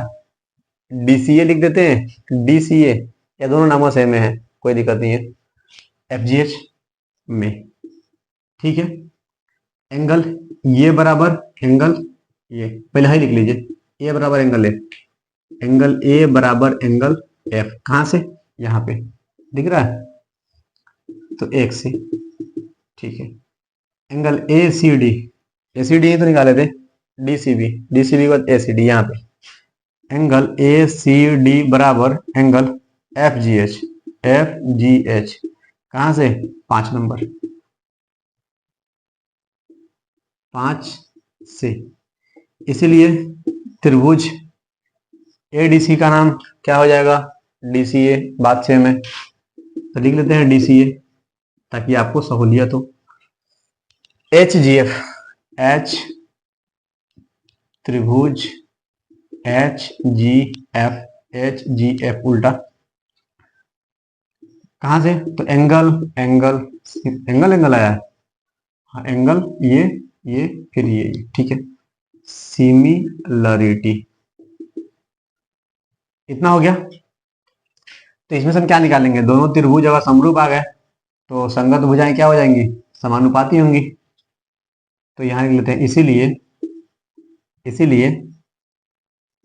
DCA लिख देते हैं, DCA, या दोनों नामों सेम है, कोई दिक्कत नहीं है, FGH में, ठीक है। एंगल ये बराबर एंगल ये, पहले ही लिख लीजिए, ए बराबर एंगल एफ, एंगल ए बराबर एंगल एफ, कहां से, यहां पे दिख रहा है, तो एक से, ठीक है। एंगल ए सी डी तो निकाले थे, डी सी बी के बाद ए सी डी, यहाँ पे एंगल ए सी डी बराबर एंगल एफ जी एच कहाँ से, 5 नंबर, 5 से। इसीलिए त्रिभुज एडीसी का नाम क्या हो जाएगा, डीसीए। बात सेम है, तो लिख लेते हैं डीसीए ताकि आपको सहूलियत हो। एच जी एफ, त्रिभुज एच जी एफ उल्टा कहां से, तो एंगल आया है, हाँ एंगल ये फिर ये, ठीक है। सिमिलरिटी, इतना हो गया। तो इसमें से हम क्या निकालेंगे, दोनों त्रिभुज अगर समरूप आ गए तो संगत भुजाएं क्या हो जाएंगी, समानुपाती होंगी। तो यहां लिख लेते हैं, इसीलिए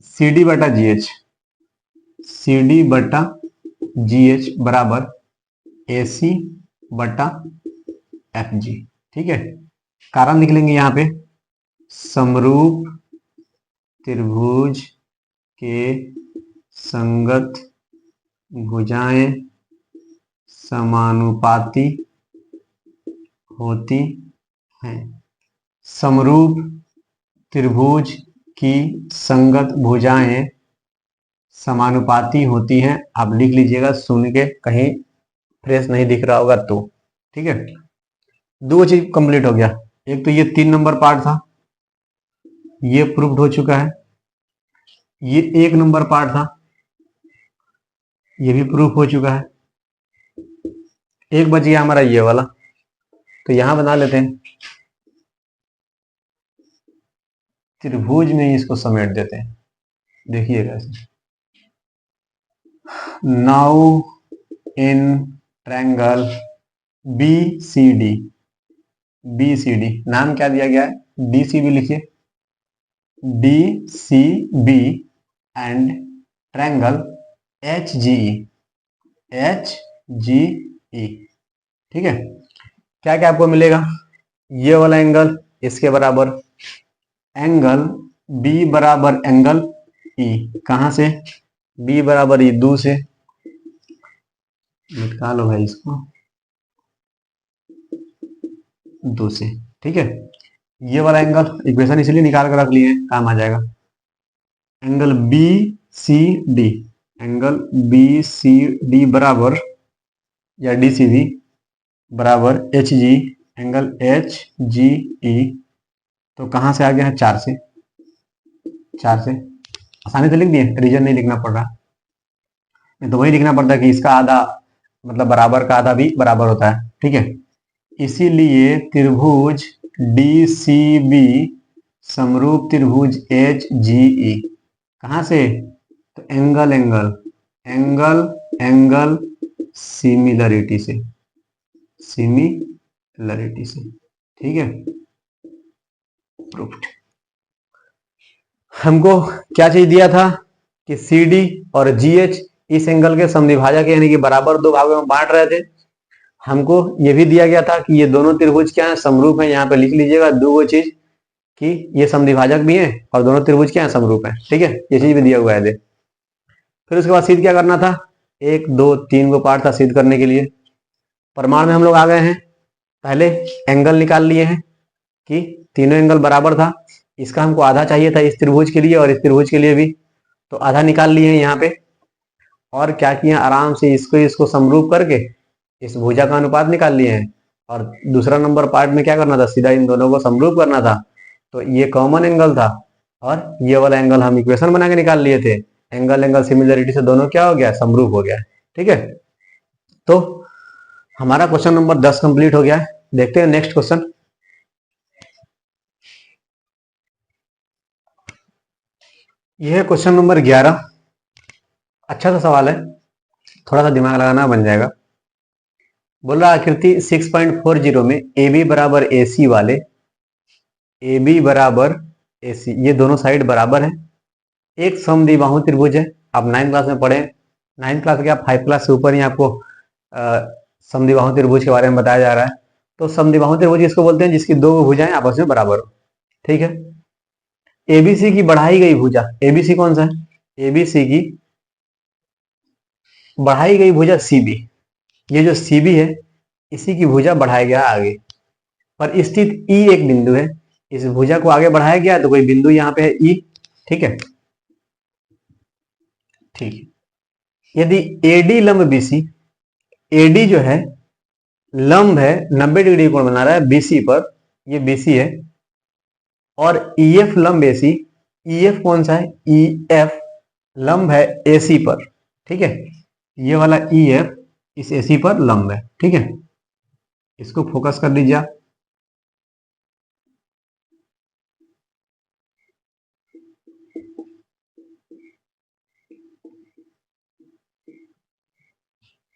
सी डी बटा जी एच बराबर ए सी बटा एफ जी, ठीक है। कारण निकलेंगे यहाँ पे, समरूप त्रिभुज के संगत भुजाएं समानुपाती होती हैं। समरूप त्रिभुज की संगत भुजाएं समानुपाती होती हैं। आप लिख लीजिएगा, सुन के कहीं फ्रेश नहीं दिख रहा होगा तो, ठीक है। दो चीज कंप्लीट हो गया, एक तो ये 3 नंबर पार्ट था, ये प्रूव्ड हो चुका है। ये 1 नंबर पार्ट था, ये भी प्रूफ हो चुका है। एक बच गया हमारा ये वाला, तो यहां बना लेते हैं, त्रिभुज में इसको समेट देते हैं। देखिएगा, now in triangle B C D नाम क्या दिया गया है, डी सी बी लिखिए, D C B and triangle H G E, ठीक है। क्या क्या आपको मिलेगा, ये वाला एंगल इसके बराबर, एंगल बी बराबर एंगल ई, कहां से, बी बराबर ई, दो से निकालो भाई इसको, दो से, ठीक है। ये वाला एंगल इक्वेशन इसलिए निकाल कर रख लिए, काम आ जाएगा। एंगल बी सी डी बराबर, या डी सी बी बराबर H G, angle H G E, तो कहां से आ गया है, 4 से। आसानी से लिख दिए, रीजन नहीं लिखना पड़ रहा, नहीं तो वही लिखना पड़ता है कि इसका आधा मतलब बराबर का आधा भी बराबर होता है, ठीक है। इसीलिए त्रिभुज डी सी बी समरूप त्रिभुज एच जी ई, कहां से, तो एंगल सिमिलरिटी से, ठीक है। प्रूफ्ड। हमको क्या चीज दिया था कि सी डी और जी एच इस एंगल के समद्विभाजक यानी कि बराबर दो भागों में बांट रहे थे। हमको यह भी दिया गया था कि ये दोनों त्रिभुज क्या है, समरूप है। यहाँ पे लिख लीजिएगा दो चीज कि ये समद्विभाजक भी है और दोनों त्रिभुज क्या है, समरूप है, ठीक है। ये चीज भी दिया हुआ है। फिर उसके बाद सिद्ध क्या करना था, 1 2 3 को पार्ट था सिद्ध करने के लिए। प्रमाण में हम लोग आ गए हैं, पहले एंगल निकाल लिए हैं कि तीनों एंगल बराबर था। इसका हमको आधा चाहिए था इस त्रिभुज के लिए और इस त्रिभुज के लिए भी, तो आधा निकाल लिए हैं यहाँ पे। और क्या किया, आराम से इसको समरूप करके इस भुजा का अनुपात निकाल लिए हैं। और दूसरा नंबर पार्ट में क्या करना था, सीधा इन दोनों को समरूप करना था। तो ये कॉमन एंगल था और ये वाला एंगल हम इक्वेशन बना के निकाल लिए थे। एंगल सिमिलरिटी से दोनों क्या हो गया, समरूप हो गया, ठीक है। तो हमारा क्वेश्चन नंबर 10 कंप्लीट हो गया है। देखते हैं नेक्स्ट क्वेश्चन। यह है क्वेश्चन नंबर 11। अच्छा सा सवाल है, थोड़ा सा दिमाग लगाना बन जाएगा। बोल रहा आकृति 6.40 में ए बी बराबर ए सी वाले, ए बी बराबर ए सी, ये दोनों साइड बराबर है। एक समद्विबाहु त्रिभुज है। आप 9th क्लास में पढ़े, 9th क्लास के आप 5 क्लास से ऊपर ही आपको समद्विबाहु त्रिभुज के बारे में बताया जा रहा है। तो समद्विबाहु त्रिभुज किसको बोलते हैं? जिसकी दो भुजाएं आपस में बराबर हो। ठीक है। एबीसी की बढ़ाई गई भुजा, एबीसी कौन सा है? एबीसी की बढ़ाई गई भुजा सीबी, ये जो सीबी है इसी की भुजा बढ़ाया गया आगे, पर स्थित ई एक बिंदु है, इस भुजा को आगे बढ़ाया गया तो कोई बिंदु यहाँ पे है ई। ठीक है, ठीक है। यदि एडी लंब बीसी, एडी जो है लंब है, 90 डिग्री कोण बना रहा है बीसी पर, ये बीसी है, और ईएफ लंब एसी, ईएफ कौन सा है? ईएफ लंब है एसी पर। ठीक है, ये वाला ईएफ इस एसी पर लंब है। ठीक है, इसको फोकस कर लीजिए आप।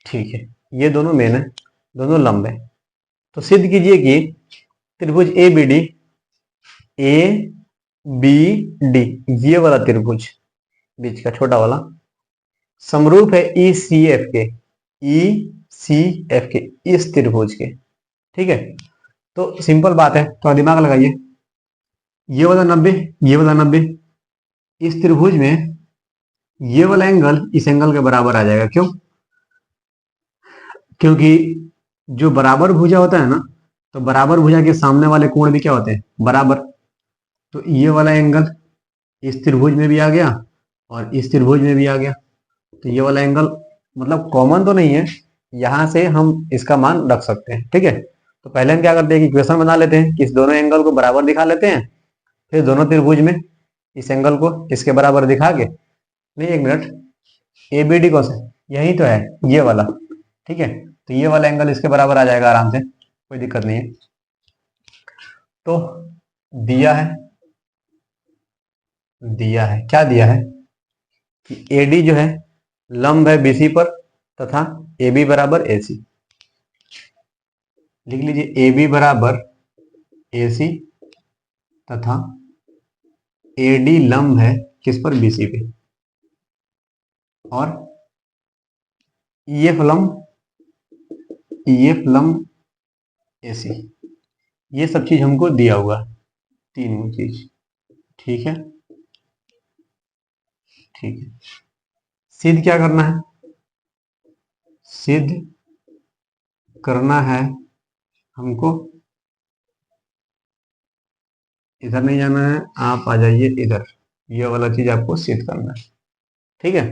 ठीक है, ये दोनों मेन है, दोनों लंब है। तो सिद्ध कीजिए कि त्रिभुज A B D, A B D, ये वाला त्रिभुज बीच का छोटा वाला समरूप है ई सी एफ के, ई सी एफ के, इस त्रिभुज के। ठीक है, तो सिंपल बात है, तो दिमाग लगाइए, ये वाला 90, ये वाला 90, इस त्रिभुज में ये वाला एंगल इस एंगल के बराबर आ जाएगा। क्यों? क्योंकि जो बराबर भुजा होता है ना, तो बराबर भुजा के सामने वाले कोण भी क्या होते हैं? बराबर। तो ये वाला एंगल इस त्रिभुज में भी आ गया और इस त्रिभुज में भी आ गया, तो ये वाला एंगल मतलब कॉमन तो नहीं है, यहां से हम इसका मान रख सकते हैं। ठीक है, तो पहले हम क्या करते हैं कि इक्वेशन बना लेते हैं कि इस दोनों एंगल को बराबर दिखा लेते हैं, फिर दोनों त्रिभुज में इस एंगल को इसके बराबर दिखा के, नहीं एक मिनट, ए बी डी कौन सा? यही तो है, ये वाला। ठीक है, तो ये वाला एंगल इसके बराबर आ जाएगा आराम से, कोई दिक्कत नहीं है। तो दिया है, दिया है क्या दिया है कि एडी जो है लंब है बीसी पर तथा ए बी बराबर ए सी। लिख लीजिए ए बी बराबर ए सी तथा ए डी लंब है किस पर? बीसी पे, और ईएफ लंब, ईएफ लंब एसी, ये सब चीज हमको दिया हुआ है, तीनों चीज। ठीक है, ठीक है। सिद्ध क्या करना है? सिद्ध करना है हमको, इधर नहीं जाना है, आप आ जाइए इधर, ये वाला चीज आपको सिद्ध करना है। ठीक है,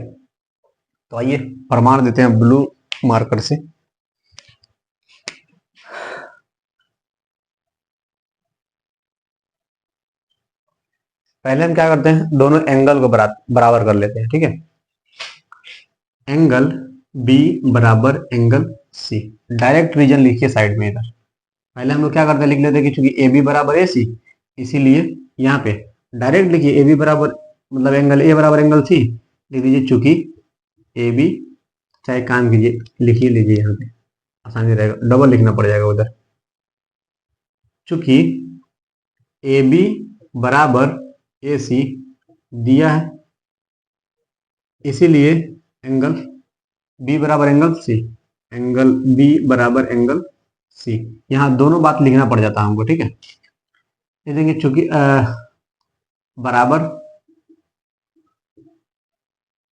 तो आइए प्रमाण देते हैं ब्लू मार्कर से। पहले हम क्या करते हैं, दोनों एंगल को बराबर कर लेते हैं। ठीक है, एंगल बी बराबर एंगल सी, डायरेक्ट रीजन लिखिए साइड में इधर। पहले हम लोग क्या करते हैं, लिख लेते हैं कि चूंकि ए बी बराबर ए सी, इसीलिए यहाँ पे डायरेक्ट लिखिए ए बी बराबर मतलब एंगल ए बराबर एंगल सी, लिख दीजिए चूंकि ए बी, चाहे काम कीजिए लिखिए लीजिए, यहाँ पे आसानी रहेगा, डबल लिखना पड़ जाएगा उधर। चूंकि ए बी बराबर ए सी दिया है, इसीलिए एंगल बी बराबर एंगल सी, एंगल बी बराबर एंगल सी, यहां दोनों बात लिखना पड़ जाता है हमको। ठीक है, ये देखिए चूंकि बराबर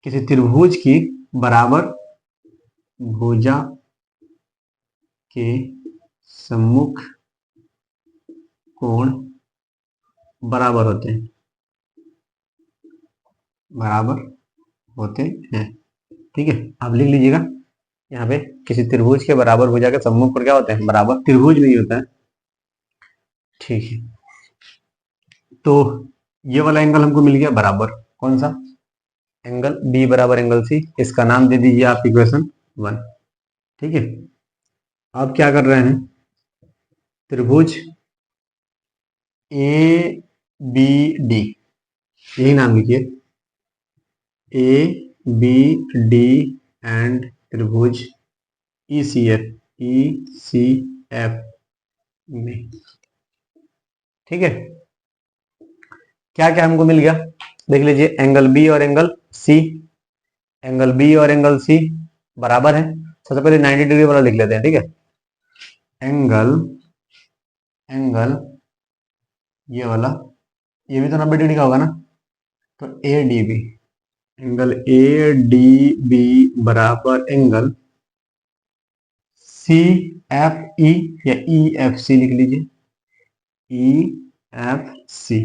किसी त्रिभुज की बराबर भुजा के सम्मुख कोण बराबर होते हैं, बराबर होते हैं। ठीक है, आप लिख लीजिएगा यहाँ पे, किसी त्रिभुज के बराबर भुजा के सम्मुख कोण क्या होते हैं? बराबर। त्रिभुज में ही होता है। ठीक है, तो ये वाला एंगल हमको मिल गया बराबर, कौन सा? एंगल बी बराबर एंगल सी, इसका नाम दे दीजिए आप इक्वेशन 1। ठीक है, अब क्या कर रहे हैं, त्रिभुज ए बी डी, यही नाम लिखिए, ए बी डी एंड त्रिभुज ई सी एफ में। ठीक है, क्या क्या हमको मिल गया, देख लीजिए, एंगल बी और एंगल सी, एंगल बी और एंगल सी बराबर है। सबसे पहले 90 डिग्री वाला लिख लेते हैं। ठीक है, एंगल एंगल ये वाला, ये भी तो 90 डिग्री का होगा ना, तो A D B, angle A D B बराबर एंगल सी एफ ई, या ई एफ सी लिख लीजिए, ई एफ सी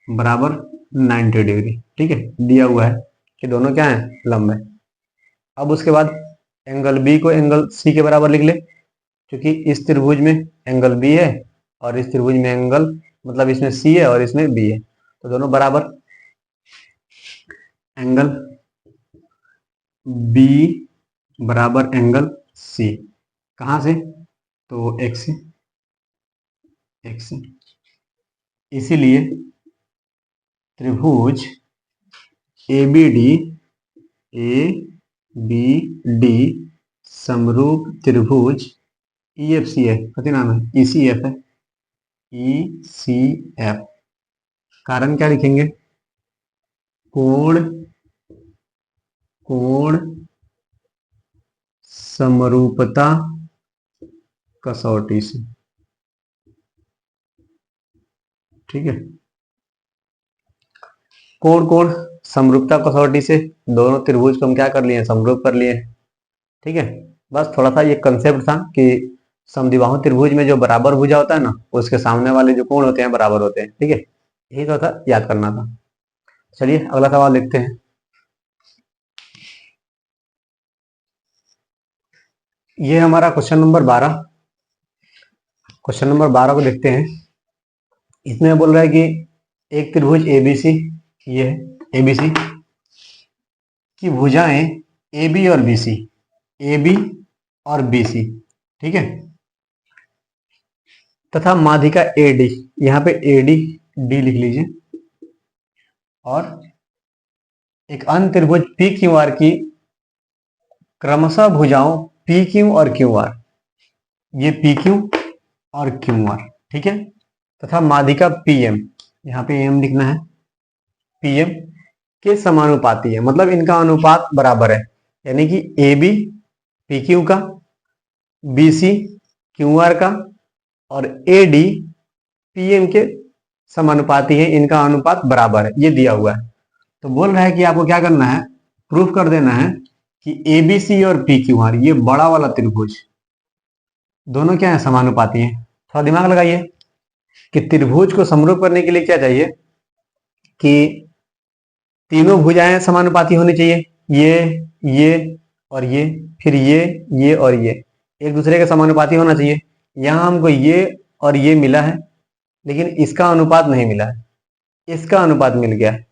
बराबर 90 डिग्री। ठीक है, दिया हुआ है कि दोनों क्या है, लंब है। अब उसके बाद एंगल बी को एंगल सी के बराबर लिख ले, क्योंकि इस त्रिभुज में एंगल बी है और इस त्रिभुज में एंगल, मतलब इसमें सी है और इसमें बी है, तो दोनों बराबर। एंगल बी बराबर एंगल सी, कहां से, तो एक्स से, एक्स से। इसीलिए त्रिभुज ए बी डी समरूप त्रिभुज ई एफ सी है, कथी नाम है, ई सी एफ है, ई सी एफ। कारण क्या लिखेंगे, कोण, कोण समरूपता कसौटी से। ठीक है, कोण कोण समरूपता कसौटी से दोनों त्रिभुज को हम क्या कर लिए, समरूप कर लिए। ठीक है, बस थोड़ा सा ये कंसेप्ट था कि समद्विबाहु त्रिभुज में जो बराबर भुजा होता है ना, उसके सामने वाले जो कोण होते हैं बराबर होते हैं। ठीक है, यही तो था, याद करना था। चलिए अगला सवाल देखते हैं। ये हमारा क्वेश्चन नंबर 12। क्वेश्चन नंबर 12 को देखते हैं। इसमें बोल रहा है कि एक त्रिभुज एबीसी, ये है एबीसी की भुजाएं ए बी और बी सी, ए बी और बी सी, ठीक है, तथा माध्यिका ए डी, यहां पे ए डी डी लिख लीजिए, और एक अन्य त्रिभुज पी क्यू आर की क्रमशः भुजाओं पी क्यू और क्यू आर, ये पी क्यू और क्यू आर, ठीक है, तथा माध्यिका पी एम, यहां पे एम लिखना है, पी एम के समानुपाती है, मतलब इनका अनुपात बराबर है, यानी कि ए बी पी क्यू का, बी सी क्यू आर का, और ए डी पी एम के समानुपाती है, इनका अनुपात बराबर है, ये दिया हुआ है। तो बोल रहा है कि आपको क्या करना है, प्रूफ कर देना है कि ए बी सी और पी क्यू आर, ये बड़ा वाला त्रिभुज, दोनों क्या है, समानुपाती है। थोड़ा दिमाग लगाइए कि त्रिभुज को समरूप करने के लिए क्या चाहिए, कि तीनों भुजाएं समानुपाती होनी चाहिए, ये और ये, फिर ये और ये एक दूसरे के समानुपाती होना चाहिए। यहां हमको ये और ये मिला है, लेकिन इसका अनुपात नहीं मिला है, इसका अनुपात मिल गया है,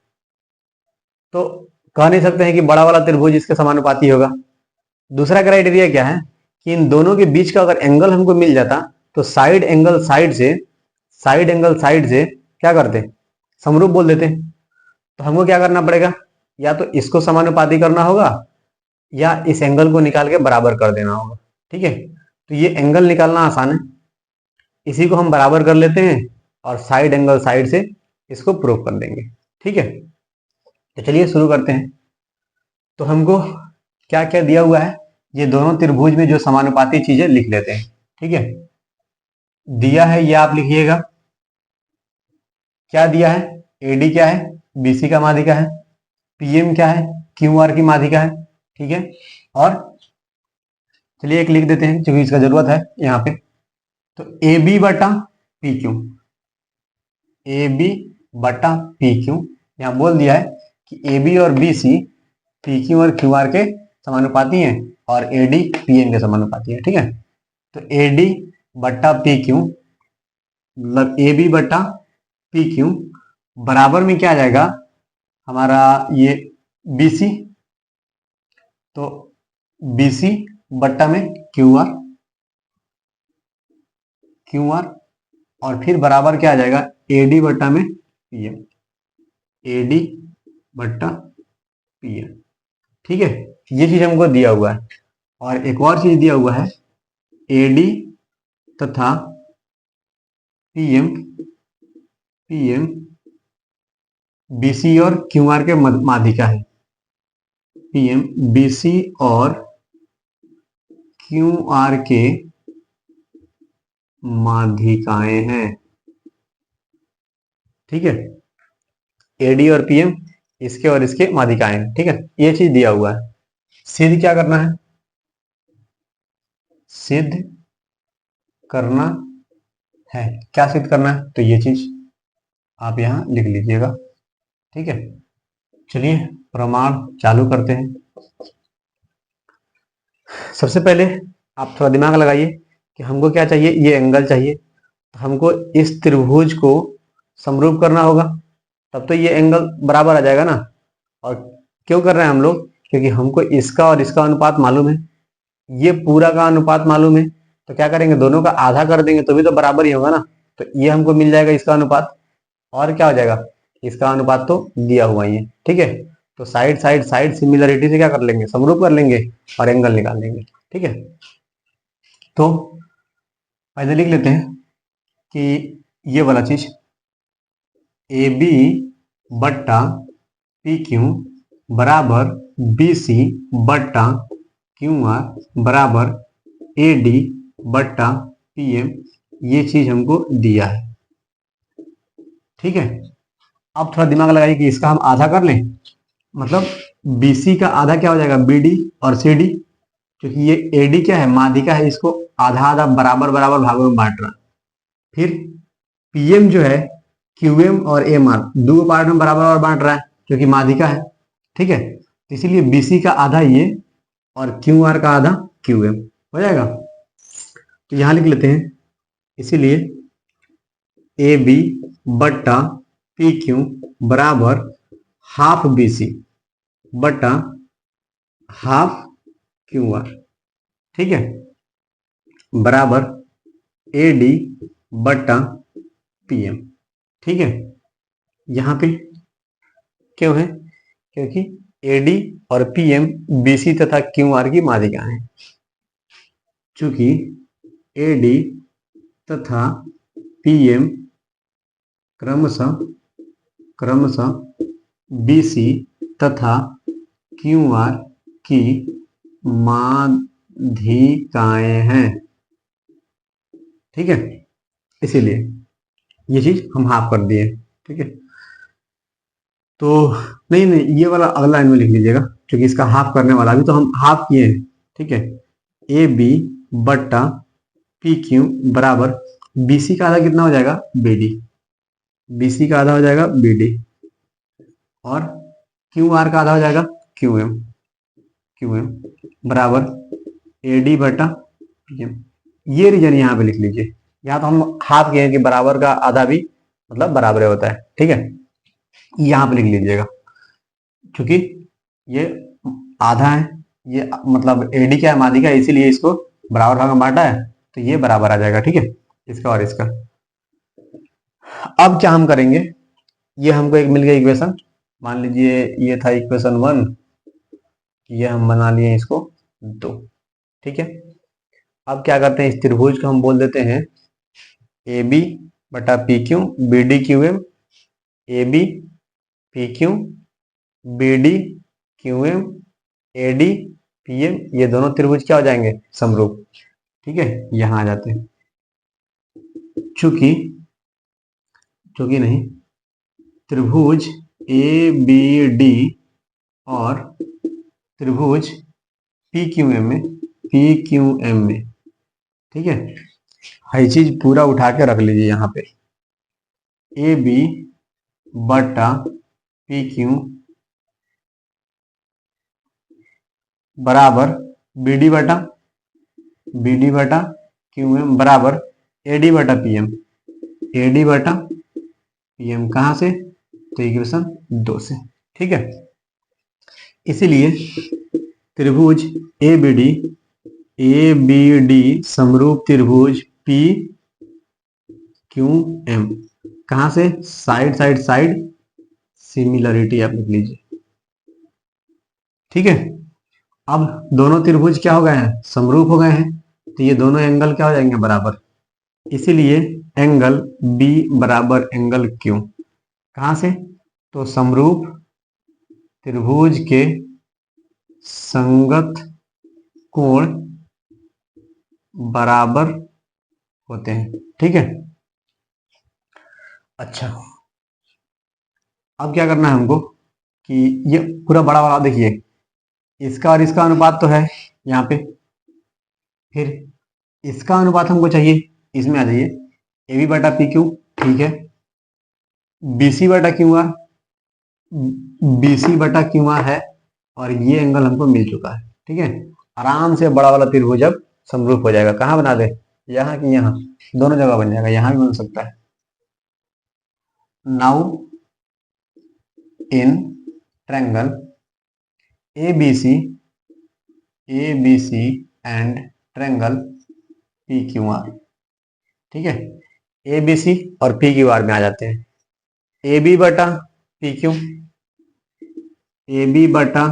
तो कह नहीं सकते हैं कि बड़ा वाला त्रिभुज इसके समानुपाती होगा। दूसरा क्राइटेरिया क्या है कि इन दोनों के बीच का अगर एंगल हमको मिल जाता, तो साइड एंगल साइड से क्या करते, समरूप बोल देते। तो हमको क्या करना पड़ेगा, या तो इसको समानुपाती करना होगा, या इस एंगल को निकाल के बराबर कर देना होगा। ठीक है, तो ये एंगल निकालना आसान है, इसी को हम बराबर कर लेते हैं और साइड एंगल साइड से इसको प्रूव कर देंगे। ठीक है, तो चलिए शुरू करते हैं। तो हमको क्या क्या दिया हुआ है, ये दोनों त्रिभुज में जो समानुपाती चीजें लिख लेते हैं। ठीक है, दिया है ये आप लिखिएगा, क्या दिया है, एडी क्या है, बीसी का माध्यिका है, पीएम क्या है, क्यू आर की माध्यिका है। ठीक है, और चलिए एक लिख देते हैं क्योंकि इसका जरूरत है यहाँ पे। तो ए बी बटा पी क्यू, ए बी बटा पी क्यू, यहां बोल दिया है कि ए बी और बी सी पी क्यू और क्यू आर के समानुपाती हैं, और ए डी पी एम के समानुपाती है। ठीक है, तो ए डी बट्टा पी क्यू मतलब ए बी बट्टा पी क्यू बराबर में क्या आ जाएगा हमारा, ये बी सी, तो बी सी बट्टा में क्यू आर, और फिर बराबर क्या आ जाएगा, ए डी बट्टा में पी एम, ए डी बट्टा पी एम। ठीक है, ये चीज हमको दिया हुआ है, और एक और चीज दिया हुआ है, ए डी तथा पीएम बीसी और क्यू आर के माध्यिका है, पीएम बीसी और क्यू आर के माध्यिकाएं हैं। ठीक है, एडी और पीएम इसके और इसके माध्यिकाएं हैं। ठीक है, ये चीज दिया हुआ है। सिद्ध क्या करना है? सिद्ध करना है। क्या सिद्ध करना है? तो ये चीज आप यहां लिख लीजिएगा। ठीक है, चलिए प्रमाण चालू करते हैं। सबसे पहले आप थोड़ा दिमाग लगाइए कि हमको क्या चाहिए। ये एंगल चाहिए, तो हमको इस त्रिभुज को समरूप करना होगा, तब तो ये एंगल बराबर आ जाएगा ना। और क्यों कर रहे हैं हम लोग? क्योंकि हमको इसका और इसका अनुपात मालूम है, ये पूरा का अनुपात मालूम है। तो क्या करेंगे, दोनों का आधा कर देंगे तो भी तो बराबर ही होगा ना। तो ये हमको मिल जाएगा इसका अनुपात, और क्या हो जाएगा, इसका अनुपात तो दिया हुआ ही है। ठीक है, तो साइड साइड साइड सिमिलरिटी से क्या कर लेंगे, समरूप कर लेंगे और एंगल निकाल लेंगे। ठीक है, तो पहले लिख लेते हैं कि ये वाला चीज ए बी बट्टा पी क्यू बराबर बी सी बट्टा क्यू आर बराबर ए डी बट्टा पी एम, ये चीज हमको दिया है। ठीक है, अब थोड़ा दिमाग लगाइए कि इसका हम आधा कर लें, मतलब बीसी का आधा क्या हो जाएगा, बीडी और सीडी। क्योंकि ये एडी क्या है, माध्यिका है, इसको आधा आधा बराबर बराबर भागों में बांट रहा। फिर पीएम जो है क्यूएम और एम आर दो पार्ट में बराबर बराबर बांट रहा है, क्योंकि माध्यिका है। ठीक है, तो इसीलिए बीसी का आधा ये और क्यू आर का आधा क्यूएम हो जाएगा। तो यहां लिख लेते हैं, इसीलिए ए बी बट्टा पी क्यू बराबर हाफ बी सी बट्टा हाफ क्यू आर। ठीक है, बराबर ए डी बट्टा पी एम। ठीक है, यहां पे क्यों है, क्योंकि एडी और पीएम बीसी तथा क्यू आर की माध्यिका है। चूंकि एडी तथा पीएम क्रमशः क्रमशः बीसी तथा क्यू आर की माध्यिकाएं हैं। ठीक है, इसीलिए ये चीज हम हाफ कर दिए। ठीक है, तो नहीं नहीं, ये वाला अगला लाइन में लिख लीजिएगा, क्योंकि इसका हाफ करने वाला अभी तो हम हाफ किए हैं। ठीक है, ए बी बट्टा पी क्यू बराबर बीसी का आधा कितना हो जाएगा, बीडी। बीसी का आधा हो जाएगा बीडी और क्यू आर का आधा हो जाएगा क्यूएम। क्यूएम बराबर एडी बटा पीएम। ये रीजन यहाँ पे लिख लीजिए। यहाँ तो हम हाफ किए हैं कि बराबर का आधा भी मतलब बराबर होता है। ठीक है, यहाँ पे लिख लीजिएगा, क्योंकि ये आधा है, ये मतलब एडी क्या है, माध्यिका है, इसीलिए इसको बराबर भाग में बांटा है, तो ये बराबर आ जाएगा। ठीक है, इसका और इसका। अब क्या हम करेंगे, ये हमको एक मिल गया इक्वेशन, मान लीजिए ये था इक्वेशन 1, ये हम बना लिए इसको 2। ठीक है, अब क्या करते हैं, इस त्रिभुज को हम बोल देते हैं ए बी बटा P Q B D Q M. A B P Q B D Q M A D P M, ये दोनों त्रिभुज क्या हो जाएंगे, समरूप। ठीक है, यहां आ जाते हैं। चूंकि चूंकि नहीं, त्रिभुज ए बी डी और त्रिभुज पी क्यू एम में, ठीक है, हर चीज पूरा उठा के रख लीजिए यहाँ पे। ए बी बटा पी क्यू बराबर बी डी बटा क्यू एम बराबर ए डी बटा पी एम। ए डी बटा पी एम कहां से, तो इक्वेशन 2 से। ठीक है, इसीलिए त्रिभुज ए बी डी समरूप त्रिभुज पी क्यू एम, कहां से, साइड साइड साइड सिमिलरिटी आप लिख लीजिए। ठीक है, अब दोनों त्रिभुज क्या हो गए हैं, समरूप हो गए हैं, तो ये दोनों एंगल क्या हो जाएंगे, बराबर। इसीलिए एंगल बी बराबर एंगल क्यू, कहां से, तो समरूप त्रिभुज के संगत कोण बराबर होते हैं। ठीक है, अच्छा अब क्या करना है हमको कि ये पूरा बड़ा वाला देखिए, इसका और इसका अनुपात तो है यहाँ पे, फिर इसका अनुपात हमको चाहिए, इसमें आ जाइए ए बी बटा पी क्यू। ठीक है, बी सी बटा क्यू आर, बी सी बटा क्यू आर है, और ये एंगल हमको मिल चुका है। ठीक है, आराम से बड़ा वाला त्रिभुज अब समरूप हो जाएगा। कहाँ बना दे, यहाँ की यहाँ, दोनों जगह बन जाएगा, यहाँ भी बन सकता है। Now in triangle ABC, ABC and triangle PQR। ठीक है, ABC और PQR में आ जाते हैं। AB बटा PQ, AB बटा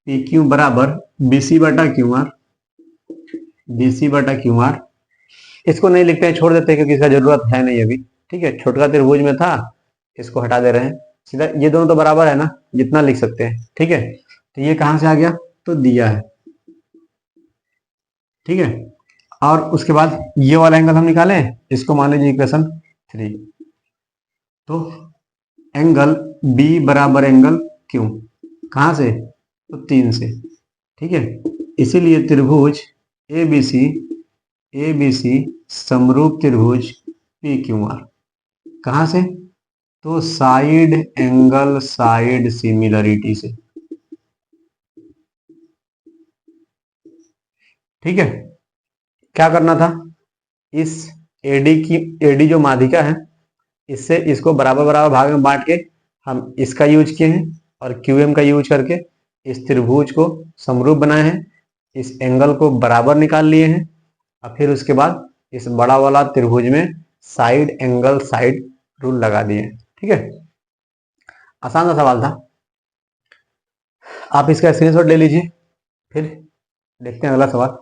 PQ बराबर BC बटा QR, BC बटा QR। इसको नहीं लिखते हैं, छोड़ देते हैं क्योंकि इसका जरूरत है नहीं अभी। ठीक है, छोटका त्रिभुज में था, इसको हटा दे रहे हैं। सीधा ये दोनों तो बराबर है ना, जितना लिख सकते हैं। ठीक है, तो ये कहां से आ गया, तो दिया है। ठीक है, और उसके बाद ये वाला एंगल हम निकालें, इसको मान लीजिए इक्वेशन 3। तो एंगल B बराबर एंगल Q, कहां से, तो 3 से। ठीक है, इसीलिए त्रिभुज ABC, ABC समरूप त्रिभुज PQR, कहां से, तो साइड एंगल साइड सिमिलरिटी से। ठीक है, क्या करना था, इस AD जो माध्यिका है, इससे इसको बराबर बराबर भाग में बांट के हम इसका यूज किए हैं, और QM का यूज करके इस त्रिभुज को समरूप बनाए हैं, इस एंगल को बराबर निकाल लिए हैं, और फिर उसके बाद इस बड़ा वाला त्रिभुज में साइड एंगल साइड रूल लगा दिए। ठीक है, आसान सा सवाल था, आप इसका स्क्रीनशॉट ले लीजिए। फिर देखते हैं अगला सवाल।